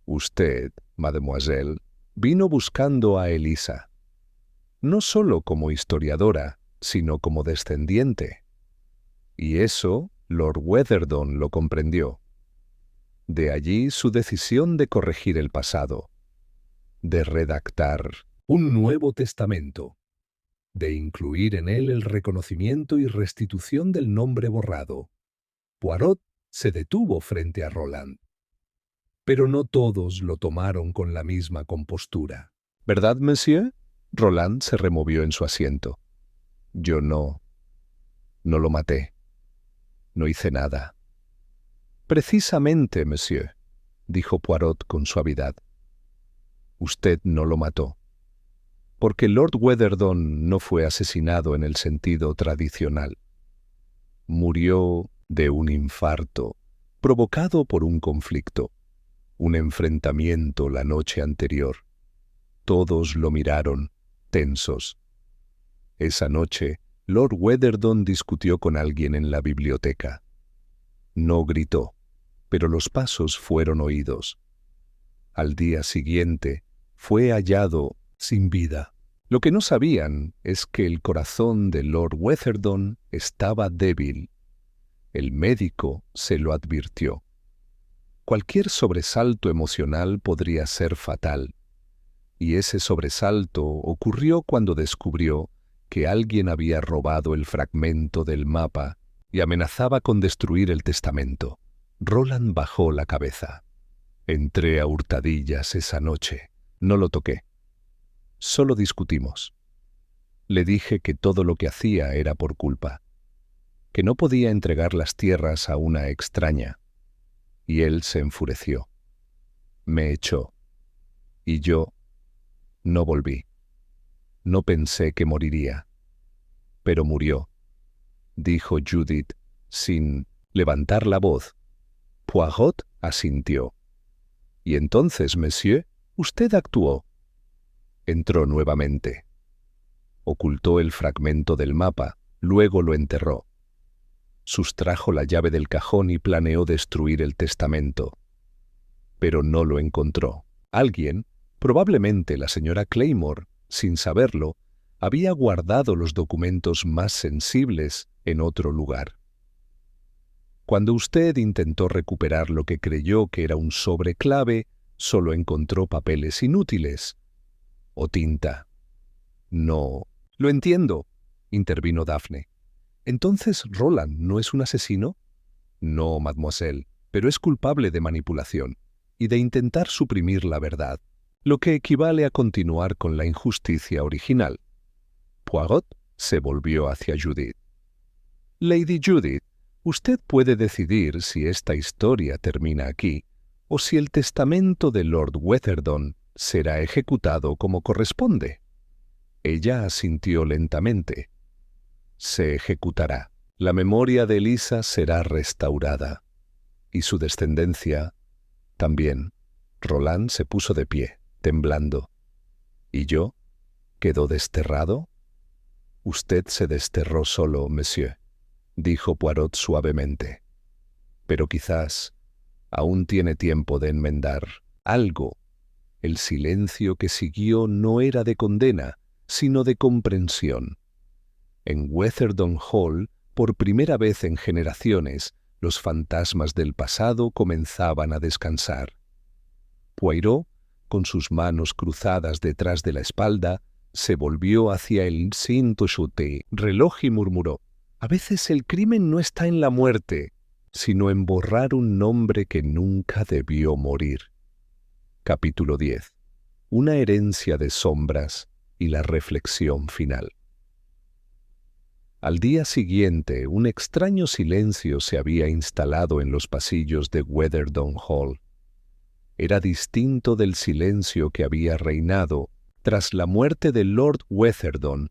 «Usted, mademoiselle, vino buscando a Elisa, no solo como historiadora, sino como descendiente. Y eso Lord Weatherdon lo comprendió. De allí su decisión de corregir el pasado, de redactar un nuevo testamento, de incluir en él el reconocimiento y restitución del nombre borrado, Poirot se detuvo frente a Roland. Pero no todos lo tomaron con la misma compostura. ¿Verdad, monsieur? Roland se removió en su asiento. Yo no lo maté. No hice nada. Precisamente, monsieur, dijo Poirot con suavidad. Usted no lo mató. Porque Lord Weatherdon no fue asesinado en el sentido tradicional. Murió de un infarto, provocado por un conflicto, un enfrentamiento la noche anterior. Todos lo miraron, tensos. Esa noche, Lord Weatherdon discutió con alguien en la biblioteca. No gritó, pero los pasos fueron oídos. Al día siguiente, fue hallado sin vida. Lo que no sabían es que el corazón de Lord Weatherdon estaba débil. El médico se lo advirtió. Cualquier sobresalto emocional podría ser fatal. Y ese sobresalto ocurrió cuando descubrió que alguien había robado el fragmento del mapa y amenazaba con destruir el testamento. Roland bajó la cabeza. Entré a hurtadillas esa noche. No lo toqué. Solo discutimos. Le dije que todo lo que hacía era por culpa, que no podía entregar las tierras a una extraña. Y él se enfureció. Me echó. Y yo no volví. No pensé que moriría. Pero murió, dijo Judith, sin levantar la voz. Poirot asintió. Y entonces, monsieur, usted actuó. Entró nuevamente. Ocultó el fragmento del mapa, luego lo enterró. Sustrajo la llave del cajón y planeó destruir el testamento. Pero no lo encontró. Alguien, probablemente la señora Claymore, sin saberlo, había guardado los documentos más sensibles en otro lugar. Cuando usted intentó recuperar lo que creyó que era un sobre clave, solo encontró papeles inútiles o tinta. No, lo entiendo, intervino Daphne. ¿Entonces Roland no es un asesino? No, mademoiselle, pero es culpable de manipulación y de intentar suprimir la verdad, lo que equivale a continuar con la injusticia original. Poirot se volvió hacia Judith. Lady Judith, usted puede decidir si esta historia termina aquí o si el testamento de Lord Weatherdon será ejecutado como corresponde. Ella asintió lentamente. Se ejecutará. La memoria de Elisa será restaurada. Y su descendencia también. Roland se puso de pie, temblando. ¿Y yo? ¿Quedó desterrado? Usted se desterró solo, monsieur, dijo Poirot suavemente. Pero quizás aún tiene tiempo de enmendar algo. El silencio que siguió no era de condena, sino de comprensión. En Weatherdon Hall, por primera vez en generaciones, los fantasmas del pasado comenzaban a descansar. Poirot, con sus manos cruzadas detrás de la espalda, se volvió hacia el Saint-Ochoté reloj y murmuró: «A veces el crimen no está en la muerte, sino en borrar un nombre que nunca debió morir». Capítulo 10. Una herencia de sombras y la reflexión final. Al día siguiente, un extraño silencio se había instalado en los pasillos de Weatherdon Hall. Era distinto del silencio que había reinado tras la muerte de Lord Weatherdon.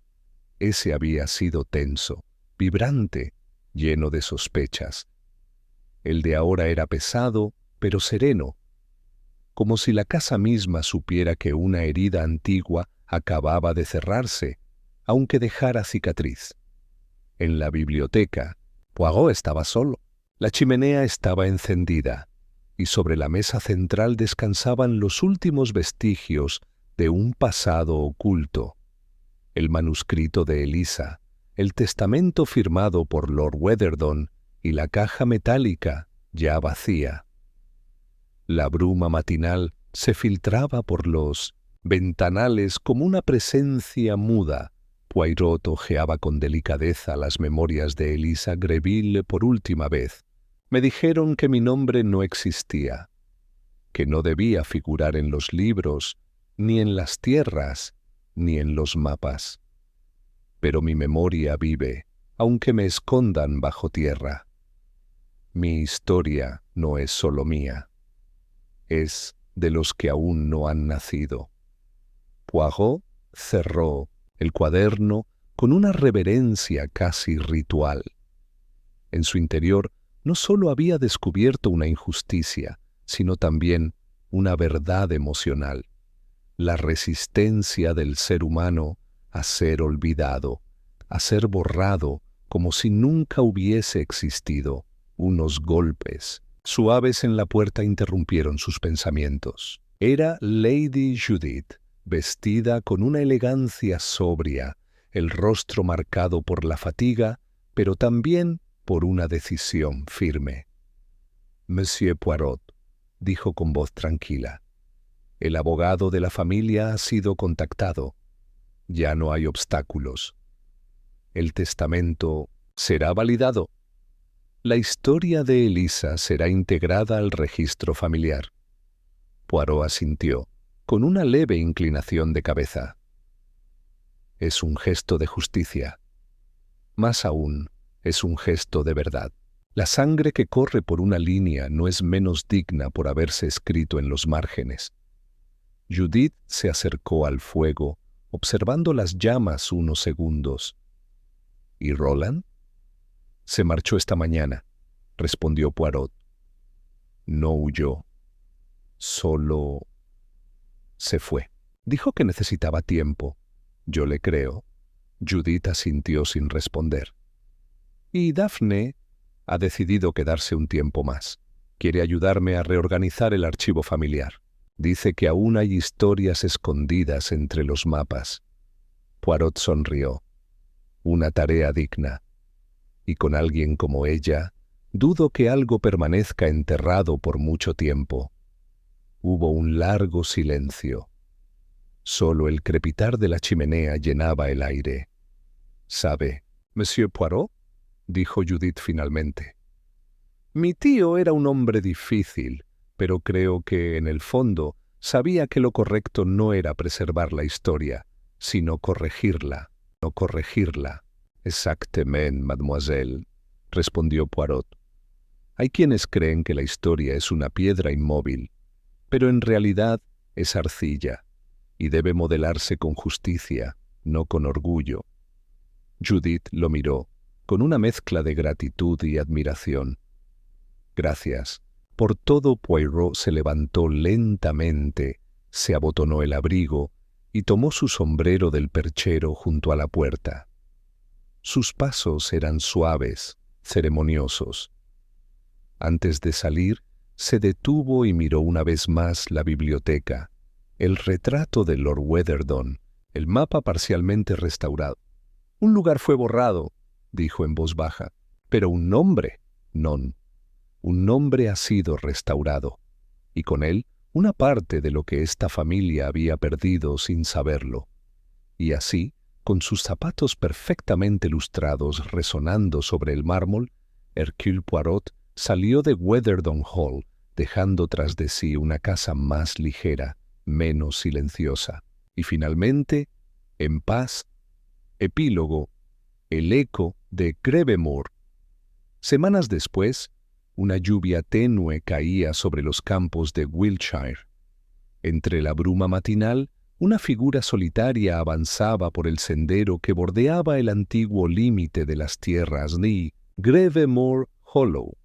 Ese había sido tenso, vibrante, lleno de sospechas. El de ahora era pesado, pero sereno, como si la casa misma supiera que una herida antigua acababa de cerrarse, aunque dejara cicatriz. En la biblioteca, Poirot estaba solo. La chimenea estaba encendida, y sobre la mesa central descansaban los últimos vestigios de un pasado oculto. El manuscrito de Elisa, el testamento firmado por Lord Weatherdon y la caja metálica ya vacía. La bruma matinal se filtraba por los ventanales como una presencia muda. Poirot hojeaba con delicadeza las memorias de Elisa Greville por última vez, Me dijeron que mi nombre no existía, que no debía figurar en los libros, ni en las tierras, ni en los mapas. Pero mi memoria vive, aunque me escondan bajo tierra. Mi historia no es solo mía, es de los que aún no han nacido. Poirot cerró el cuaderno con una reverencia casi ritual. En su interior no solo había descubierto una injusticia, sino también una verdad emocional, la resistencia del ser humano a ser olvidado, a ser borrado como si nunca hubiese existido. Unos golpes suaves en la puerta interrumpieron sus pensamientos. Era Lady Judith, vestida con una elegancia sobria, el rostro marcado por la fatiga, pero también por una decisión firme. «Monsieur Poirot», dijo con voz tranquila, «el abogado de la familia ha sido contactado. Ya no hay obstáculos. El testamento será validado. La historia de Elisa será integrada al registro familiar». Poirot asintió, con una leve inclinación de cabeza. «Es un gesto de justicia. Más aún, es un gesto de verdad. La sangre que corre por una línea no es menos digna por haberse escrito en los márgenes». Judith se acercó al fuego, observando las llamas unos segundos. «¿Y Roland?» «Se marchó esta mañana», respondió Poirot. «No huyó. Solo se fue. Dijo que necesitaba tiempo. Yo le creo». Judith asintió sin responder. «Y Daphne ha decidido quedarse un tiempo más. Quiere ayudarme a reorganizar el archivo familiar. Dice que aún hay historias escondidas entre los mapas». Poirot sonrió. «Una tarea digna. Y con alguien como ella, dudo que algo permanezca enterrado por mucho tiempo». Hubo un largo silencio. Solo el crepitar de la chimenea llenaba el aire. «¿Sabe, Monsieur Poirot?», dijo Judith finalmente. «Mi tío era un hombre difícil, pero creo que, en el fondo, sabía que lo correcto no era preservar la historia, sino corregirla. No corregirla». «Exactement, mademoiselle», respondió Poirot. «Hay quienes creen que la historia es una piedra inmóvil, pero en realidad es arcilla, y debe modelarse con justicia, no con orgullo». Judith lo miró, con una mezcla de gratitud y admiración. «Gracias. Por todo». Poirot se levantó lentamente, se abotonó el abrigo y tomó su sombrero del perchero junto a la puerta. Sus pasos eran suaves, ceremoniosos. Antes de salir, se detuvo y miró una vez más la biblioteca, el retrato de Lord Weatherdon, el mapa parcialmente restaurado. «Un lugar fue borrado», dijo en voz baja, «pero un nombre, non. Un nombre ha sido restaurado, y con él una parte de lo que esta familia había perdido sin saberlo». Y así, con sus zapatos perfectamente lustrados resonando sobre el mármol, Hercule Poirot salió de Weatherdon Hall, dejando tras de sí una casa más ligera, menos silenciosa. Y finalmente, en paz, epílogo, el eco de Grevemore. Semanas después, una lluvia tenue caía sobre los campos de Wiltshire. Entre la bruma matinal, una figura solitaria avanzaba por el sendero que bordeaba el antiguo límite de las tierras de Grevemore Hollow.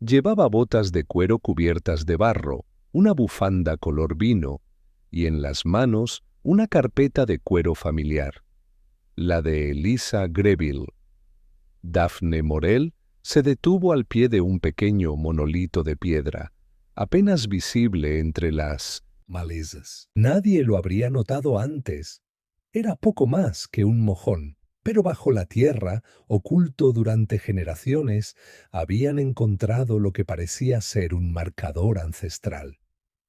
Llevaba botas de cuero cubiertas de barro, una bufanda color vino y en las manos una carpeta de cuero familiar, la de Elisa Greville. Daphne Morel se detuvo al pie de un pequeño monolito de piedra, apenas visible entre las malezas. Nadie lo habría notado antes. Era poco más que un mojón, pero bajo la tierra, oculto durante generaciones, habían encontrado lo que parecía ser un marcador ancestral.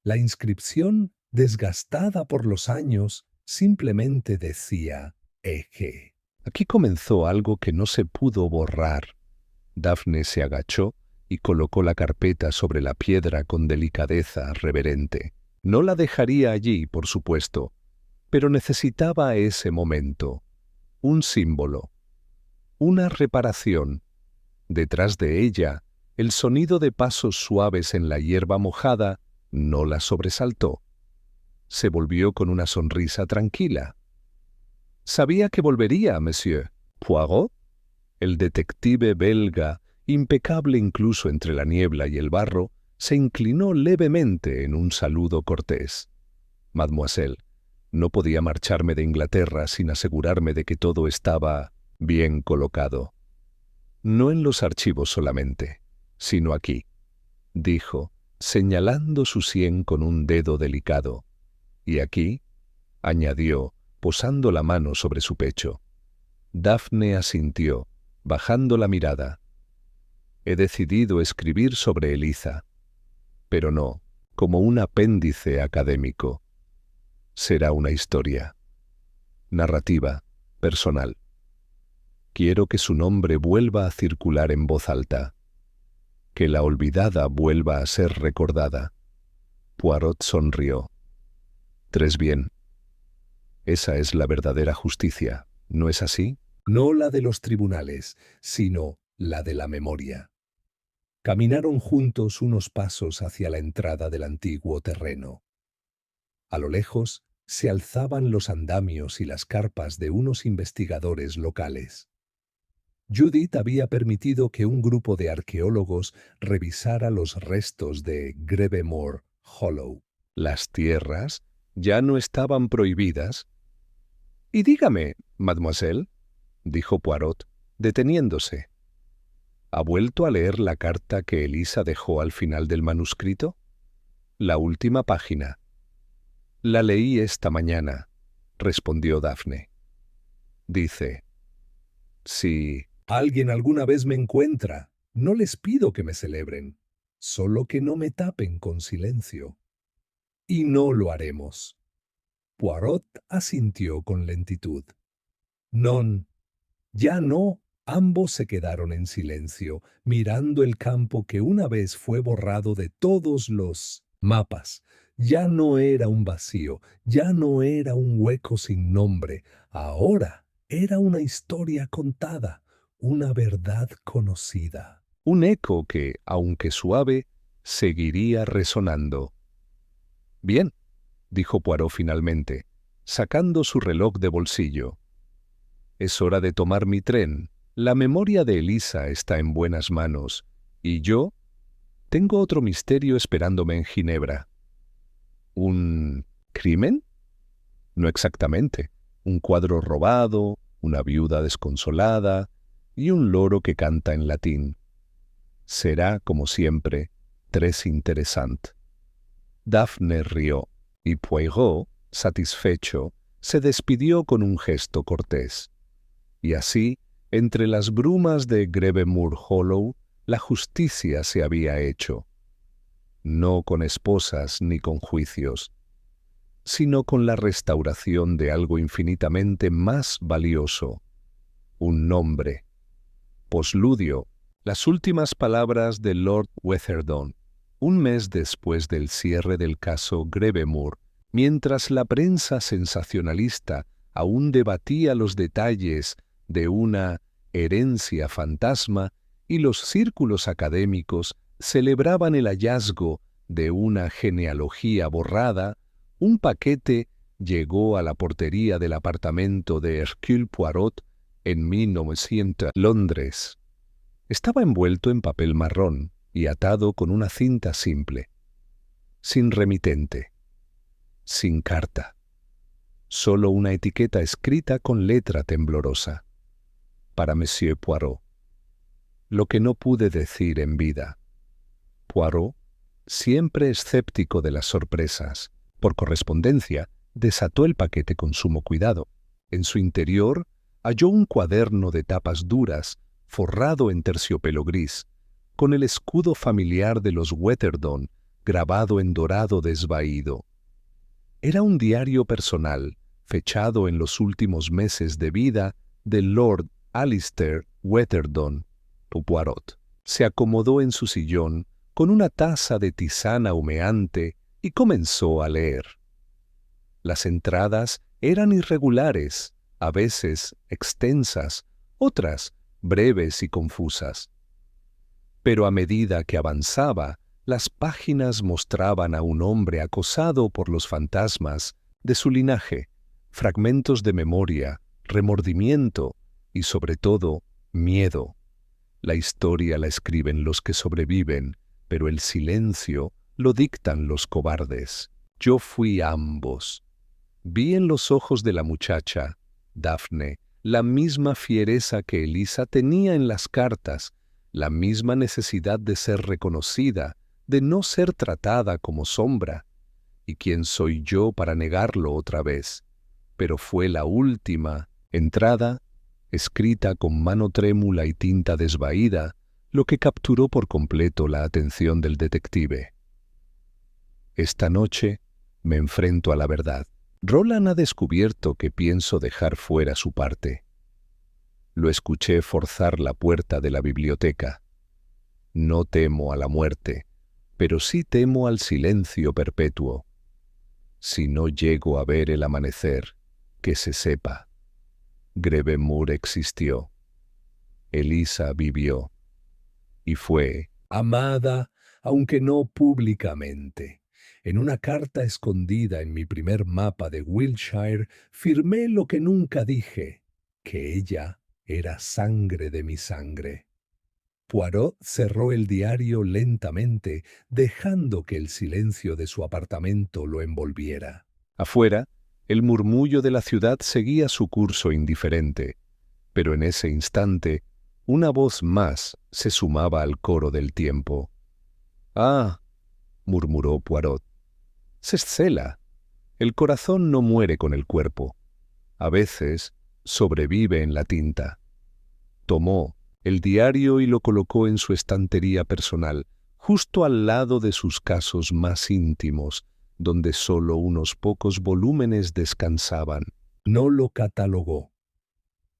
La inscripción, desgastada por los años, simplemente decía Eje. Aquí comenzó algo que no se pudo borrar. Daphne se agachó y colocó la carpeta sobre la piedra con delicadeza reverente. No la dejaría allí, por supuesto, pero necesitaba ese momento, un símbolo, una reparación. Detrás de ella, el sonido de pasos suaves en la hierba mojada no la sobresaltó. Se volvió con una sonrisa tranquila. Sabía que volvería, monsieur. ¿Poirot? El detective belga, impecable incluso entre la niebla y el barro, se inclinó levemente en un saludo cortés. Mademoiselle, no podía marcharme de Inglaterra sin asegurarme de que todo estaba bien colocado. No en los archivos solamente, sino aquí, dijo, señalando su sien con un dedo delicado. Y aquí, añadió, posando la mano sobre su pecho. Daphne asintió, bajando la mirada. He decidido escribir sobre Eliza, pero no como un apéndice académico. Será una historia, narrativa, personal. Quiero que su nombre vuelva a circular en voz alta, que la olvidada vuelva a ser recordada. Poirot sonrió. Tres bien. Esa es la verdadera justicia, ¿no es así? No la de los tribunales, sino la de la memoria. Caminaron juntos unos pasos hacia la entrada del antiguo terreno. A lo lejos se alzaban los andamios y las carpas de unos investigadores locales. Judith había permitido que un grupo de arqueólogos revisara los restos de Grevemore Hollow. Las tierras ya no estaban prohibidas. Y dígame, mademoiselle, dijo Poirot, deteniéndose. ¿Ha vuelto a leer la carta que Elisa dejó al final del manuscrito? La última página. La leí esta mañana, respondió Daphne. Dice, si alguien alguna vez me encuentra, no les pido que me celebren, solo que no me tapen con silencio. Y no lo haremos. Poirot asintió con lentitud. Non, ya no. Ambos se quedaron en silencio, mirando el campo que una vez fue borrado de todos los mapas. Ya no era un vacío, ya no era un hueco sin nombre. Ahora era una historia contada, una verdad conocida. Un eco que, aunque suave, seguiría resonando. Bien, dijo Poirot finalmente, sacando su reloj de bolsillo. Es hora de tomar mi tren. La memoria de Elisa está en buenas manos, y yo tengo otro misterio esperándome en Ginebra. ¿Un crimen? No exactamente. Un cuadro robado, una viuda desconsolada y un loro que canta en latín. Será, como siempre, très interesante. Daphne rió, y Poirot, satisfecho, se despidió con un gesto cortés. Y así, entre las brumas de Grevemore Hollow, la justicia se había hecho. No con esposas ni con juicios, sino con la restauración de algo infinitamente más valioso, un nombre. Posludio, las últimas palabras de Lord Weatherden, un mes después del cierre del caso Grevemore, mientras la prensa sensacionalista aún debatía los detalles de una herencia fantasma y los círculos académicos celebraban el hallazgo de una genealogía borrada, un paquete llegó a la portería del apartamento de Hercule Poirot en 1900, Londres. Estaba envuelto en papel marrón y atado con una cinta simple, sin remitente, sin carta, solo una etiqueta escrita con letra temblorosa. Para Monsieur Poirot. Lo que no pude decir en vida. Poirot, siempre escéptico de las sorpresas, por correspondencia, desató el paquete con sumo cuidado. En su interior halló un cuaderno de tapas duras, forrado en terciopelo gris, con el escudo familiar de los Weatherden grabado en dorado desvaído. Era un diario personal, fechado en los últimos meses de vida del Lord Alistair Weatherden, Poirot. Se acomodó en su sillón con una taza de tisana humeante y comenzó a leer. Las entradas eran irregulares, a veces extensas, otras breves y confusas. Pero a medida que avanzaba, las páginas mostraban a un hombre acosado por los fantasmas de su linaje, fragmentos de memoria, remordimiento y, sobre todo, miedo. La historia la escriben los que sobreviven, pero el silencio lo dictan los cobardes. Yo fui ambos. Vi en los ojos de la muchacha, Daphne, la misma fiereza que Elisa tenía en las cartas, la misma necesidad de ser reconocida, de no ser tratada como sombra. ¿Y quién soy yo para negarlo otra vez? Pero fue la última entrada, escrita con mano trémula y tinta desvaída, lo que capturó por completo la atención del detective. Esta noche me enfrento a la verdad. Roland ha descubierto que pienso dejar fuera su parte. Lo escuché forzar la puerta de la biblioteca. No temo a la muerte, pero sí temo al silencio perpetuo. Si no llego a ver el amanecer, que se sepa. Greve Moore existió. Elisa vivió. Y fue amada, aunque no públicamente. En una carta escondida en mi primer mapa de Wiltshire, firmé lo que nunca dije, que ella era sangre de mi sangre. Poirot cerró el diario lentamente, dejando que el silencio de su apartamento lo envolviera. Afuera, el murmullo de la ciudad seguía su curso indiferente, pero en ese instante, una voz más se sumaba al coro del tiempo. «Ah», murmuró Poirot, «c'est cela. El corazón no muere con el cuerpo. A veces sobrevive en la tinta». Tomó el diario y lo colocó en su estantería personal, justo al lado de sus casos más íntimos, donde solo unos pocos volúmenes descansaban. No lo catalogó.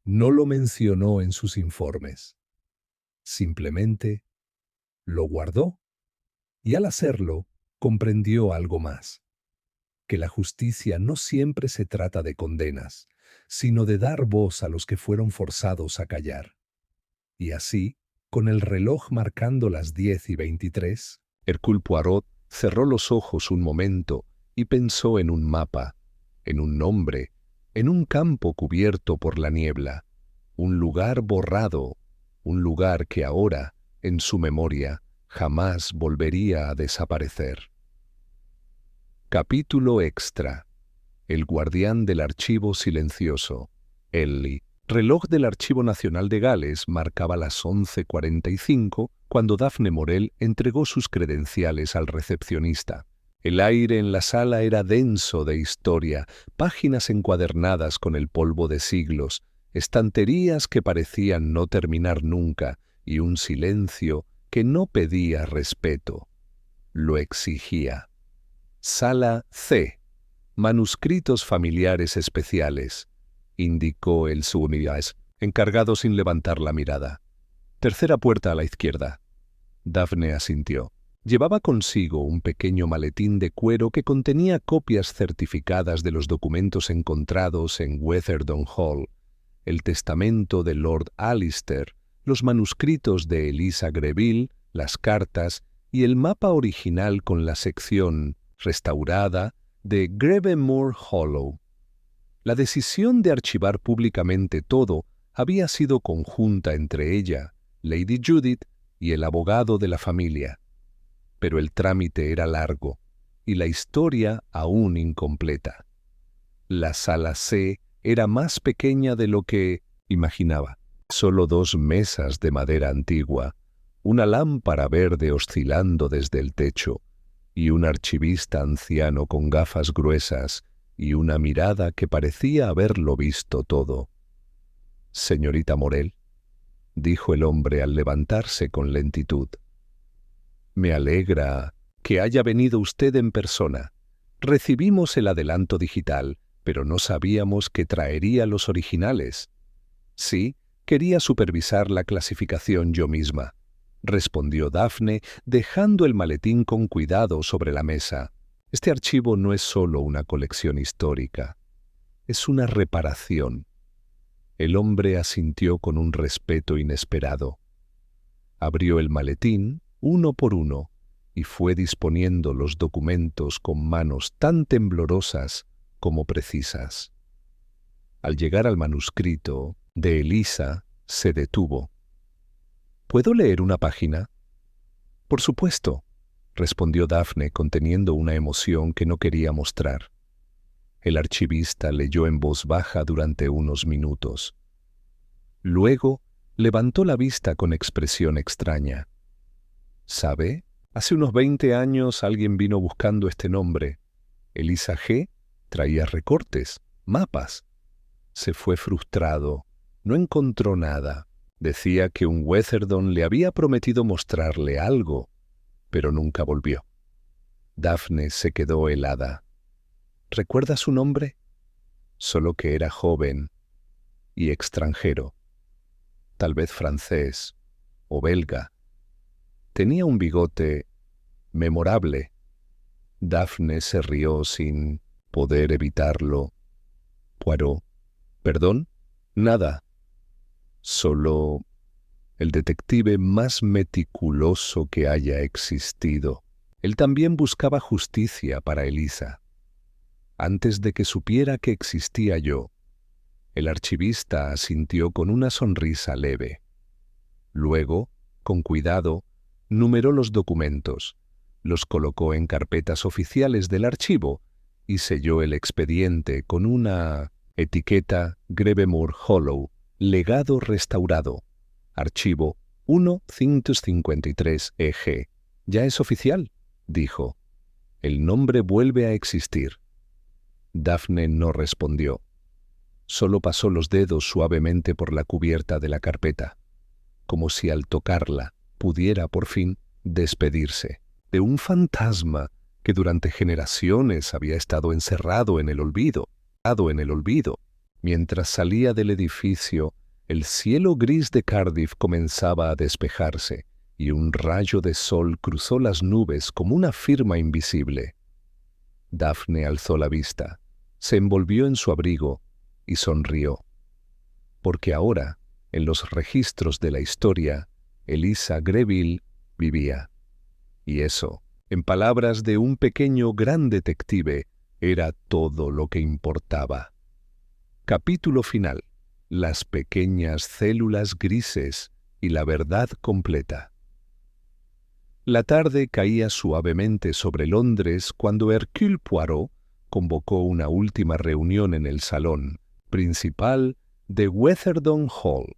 No lo mencionó en sus informes. Simplemente lo guardó y al hacerlo comprendió algo más. Que la justicia no siempre se trata de condenas, sino de dar voz a los que fueron forzados a callar. Y así, con el reloj marcando las 10:23, Hercule Poirot cerró los ojos un momento y pensó en un mapa, en un nombre, en un campo cubierto por la niebla, un lugar borrado, un lugar que ahora, en su memoria, jamás volvería a desaparecer. Capítulo extra. El guardián del archivo silencioso. Ellie. Reloj del Archivo Nacional de Gales marcaba las 11:45 cuando Daphne Morel entregó sus credenciales al recepcionista. El aire en la sala era denso de historia, páginas encuadernadas con el polvo de siglos, estanterías que parecían no terminar nunca y un silencio que no pedía respeto. Lo exigía. Sala C. Manuscritos familiares especiales, indicó el subunidades, encargado sin levantar la mirada. Tercera puerta a la izquierda. Daphne asintió. Llevaba consigo un pequeño maletín de cuero que contenía copias certificadas de los documentos encontrados en Weatherden Hall, el testamento de Lord Alistair, los manuscritos de Elisa Greville, las cartas y el mapa original con la sección restaurada de Greve Moore Hollow. La decisión de archivar públicamente todo había sido conjunta entre ella, Lady Judith y el abogado de la familia. Pero el trámite era largo y la historia aún incompleta. La sala C era más pequeña de lo que imaginaba. Solo 2 mesas de madera antigua, una lámpara verde oscilando desde el techo y un archivista anciano con gafas gruesas y una mirada que parecía haberlo visto todo. «Señorita Morel», dijo el hombre al levantarse con lentitud. «Me alegra que haya venido usted en persona. Recibimos el adelanto digital, pero no sabíamos que traería los originales. Sí, quería supervisar la clasificación yo misma. respondió Daphne, dejando el maletín con cuidado sobre la mesa. Este archivo no es solo una colección histórica, es una reparación. El hombre asintió con un respeto inesperado. Abrió el maletín, uno por uno, y fue disponiendo los documentos con manos tan temblorosas como precisas. Al llegar al manuscrito de Elisa, se detuvo. ¿Puedo leer una página? Por supuesto, respondió Daphne conteniendo una emoción que no quería mostrar. El archivista leyó en voz baja durante unos minutos. Luego levantó la vista con expresión extraña. ¿Sabe? Hace unos 20 años alguien vino buscando este nombre. Elisa G. traía recortes, mapas. Se fue frustrado. No encontró nada. Decía que un Weatherdon le había prometido mostrarle algo, pero nunca volvió. Daphne se quedó helada. ¿Recuerda su nombre? Solo que era joven y extranjero. Tal vez francés o belga. Tenía un bigote memorable. Daphne se rió sin poder evitarlo. Poirot. ¿Perdón? Nada. Solo el detective más meticuloso que haya existido. Él también buscaba justicia para Elisa. Antes de que supiera que existía yo, el archivista asintió con una sonrisa leve. Luego, con cuidado, numeró los documentos, los colocó en carpetas oficiales del archivo y selló el expediente con una etiqueta Grevemore Hollow, legado restaurado, archivo 153 EG. Ya es oficial, dijo. El nombre vuelve a existir. Daphne no respondió. Solo pasó los dedos suavemente por la cubierta de la carpeta, como si al tocarla pudiera por fin despedirse de un fantasma que durante generaciones había estado encerrado en el olvido. Mientras salía del edificio, el cielo gris de Cardiff comenzaba a despejarse y un rayo de sol cruzó las nubes como una firma invisible. Daphne alzó la vista, se envolvió en su abrigo y sonrió. Porque ahora, en los registros de la historia, Elisa Greville vivía. Y eso, en palabras de un pequeño gran detective, era todo lo que importaba. Capítulo final. Las pequeñas células grises y la verdad completa. La tarde caía suavemente sobre Londres cuando Hercule Poirot convocó una última reunión en el salón principal de Weatherdon Hall.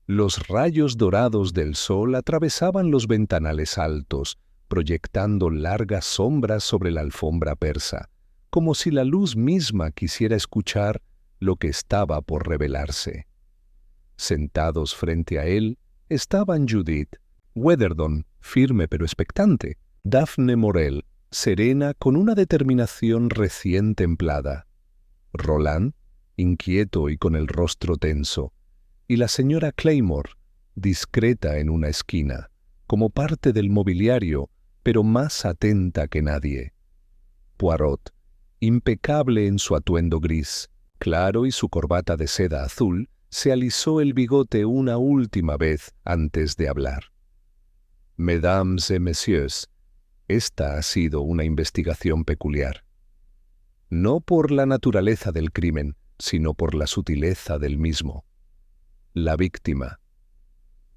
Los rayos dorados del sol atravesaban los ventanales altos, proyectando largas sombras sobre la alfombra persa, como si la luz misma quisiera escuchar lo que estaba por revelarse. Sentados frente a él estaban Judith, Weatherdon, firme pero expectante, Daphne Morel, serena con una determinación recién templada, Roland, inquieto y con el rostro tenso, y la señora Claymore, discreta en una esquina, como parte del mobiliario, pero más atenta que nadie. Poirot, impecable en su atuendo gris, claro y su corbata de seda azul, se alisó el bigote una última vez antes de hablar. Mesdames et messieurs, esta ha sido una investigación peculiar. No por la naturaleza del crimen, sino por la sutileza del mismo. La víctima,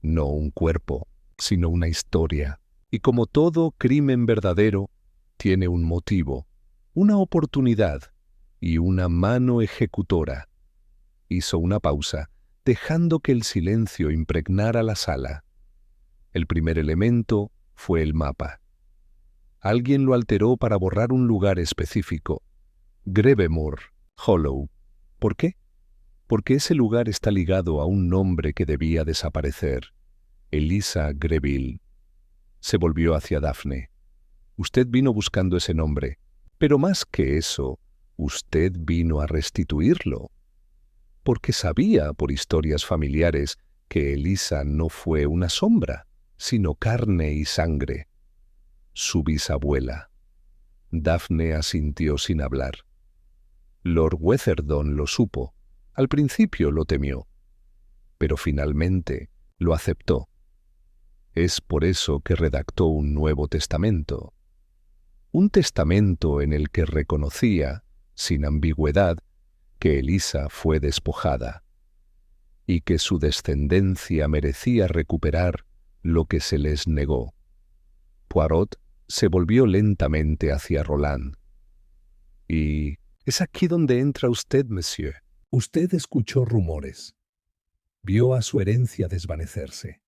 no un cuerpo, sino una historia. Y como todo crimen verdadero, tiene un motivo, una oportunidad y una mano ejecutora. Hizo una pausa, dejando que el silencio impregnara la sala. El primer elemento fue el mapa. Alguien lo alteró para borrar un lugar específico. Grevemore Hollow. ¿Por qué? Porque ese lugar está ligado a un nombre que debía desaparecer. Elisa Greville. Se volvió hacia Daphne. Usted vino buscando ese nombre, pero más que eso, usted vino a restituirlo. Porque sabía, por historias familiares, que Elisa no fue una sombra, sino carne y sangre, su bisabuela. Daphne asintió sin hablar. Lord Weatherdon lo supo. Al principio lo temió, pero finalmente lo aceptó. Es por eso que redactó un Nuevo Testamento. Un testamento en el que reconocía, sin ambigüedad, que Elisa fue despojada y que su descendencia merecía recuperar lo que se les negó. Poirot se volvió lentamente hacia Roland. «Y es aquí donde entra usted, monsieur». Usted escuchó rumores, vio a su herencia desvanecerse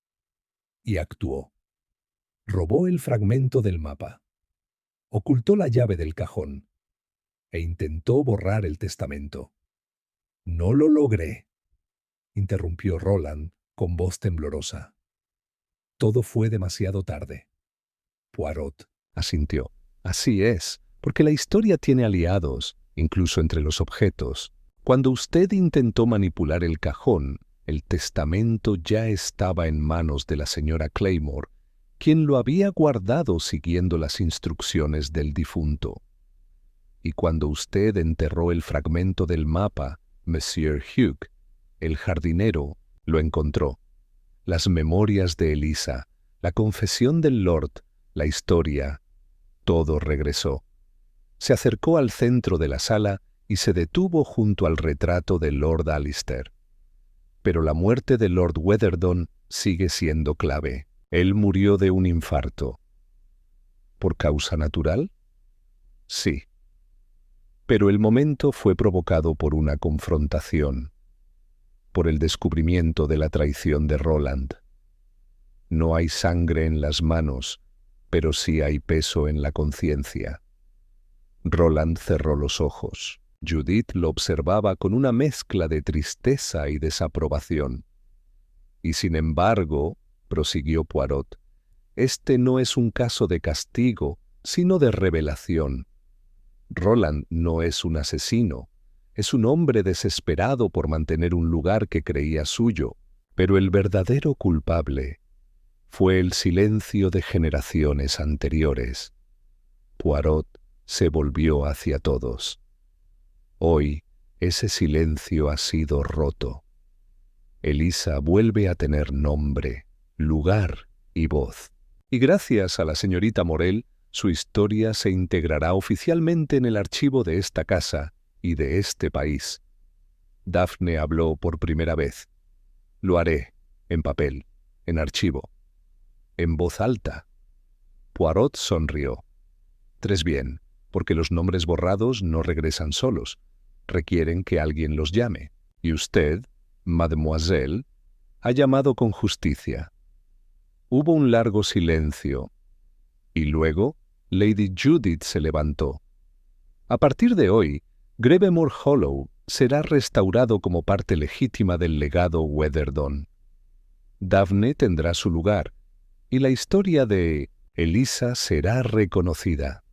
y actuó. Robó el fragmento del mapa, ocultó la llave del cajón e intentó borrar el testamento. «No lo logré», interrumpió Roland con voz temblorosa. «Todo fue demasiado tarde». Poirot asintió. «Así es, porque la historia tiene aliados, incluso entre los objetos. Cuando usted intentó manipular el cajón, el testamento ya estaba en manos de la señora Claymore, quien lo había guardado siguiendo las instrucciones del difunto. Y cuando usted enterró el fragmento del mapa, Monsieur Hugh, el jardinero, lo encontró. Las memorias de Elisa, la confesión del Lord, la historia, todo regresó. Se acercó al centro de la sala y se detuvo junto al retrato de Lord Alistair. Pero la muerte de Lord Weatherdon sigue siendo clave. Él murió de un infarto. ¿Por causa natural? Sí. Pero el momento fue provocado por una confrontación, por el descubrimiento de la traición de Roland. No hay sangre en las manos, pero sí hay peso en la conciencia. Roland cerró los ojos. Judith lo observaba con una mezcla de tristeza y desaprobación. Y sin embargo, prosiguió Poirot, este no es un caso de castigo, sino de revelación. Roland no es un asesino, es un hombre desesperado por mantener un lugar que creía suyo, pero el verdadero culpable fue el silencio de generaciones anteriores. Poirot se volvió hacia todos. Hoy ese silencio ha sido roto. Elisa vuelve a tener nombre, lugar y voz. Y gracias a la señorita Morel, su historia se integrará oficialmente en el archivo de esta casa y de este país. Daphne habló por primera vez. Lo haré, en papel, en archivo, en voz alta. Poirot sonrió. «Tres bien, porque los nombres borrados no regresan solos. Requieren que alguien los llame. Y usted, mademoiselle, ha llamado con justicia». Hubo un largo silencio, y luego Lady Judith se levantó. «A partir de hoy, Grevemore Hollow será restaurado como parte legítima del legado Weatherdon. Daphne tendrá su lugar, y la historia de Elisa será reconocida,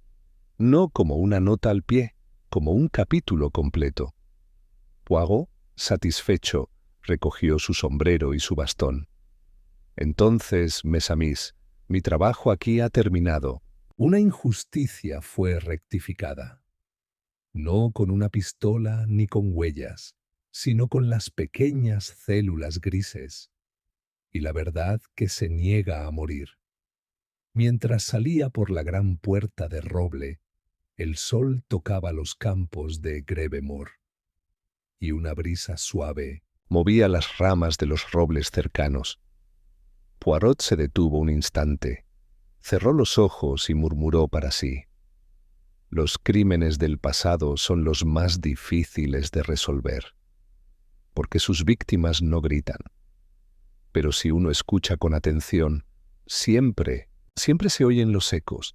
no como una nota al pie, como un capítulo completo». Poirot, satisfecho, recogió su sombrero y su bastón. «Entonces, mes amis, mi trabajo aquí ha terminado». Una injusticia fue rectificada. No con una pistola ni con huellas, sino con las pequeñas células grises. Y la verdad que se niega a morir. Mientras salía por la gran puerta de roble, el sol tocaba los campos de Grevemore, y una brisa suave movía las ramas de los robles cercanos. Poirot se detuvo un instante, cerró los ojos y murmuró para sí. Los crímenes del pasado son los más difíciles de resolver, porque sus víctimas no gritan. Pero si uno escucha con atención, siempre se oyen los ecos.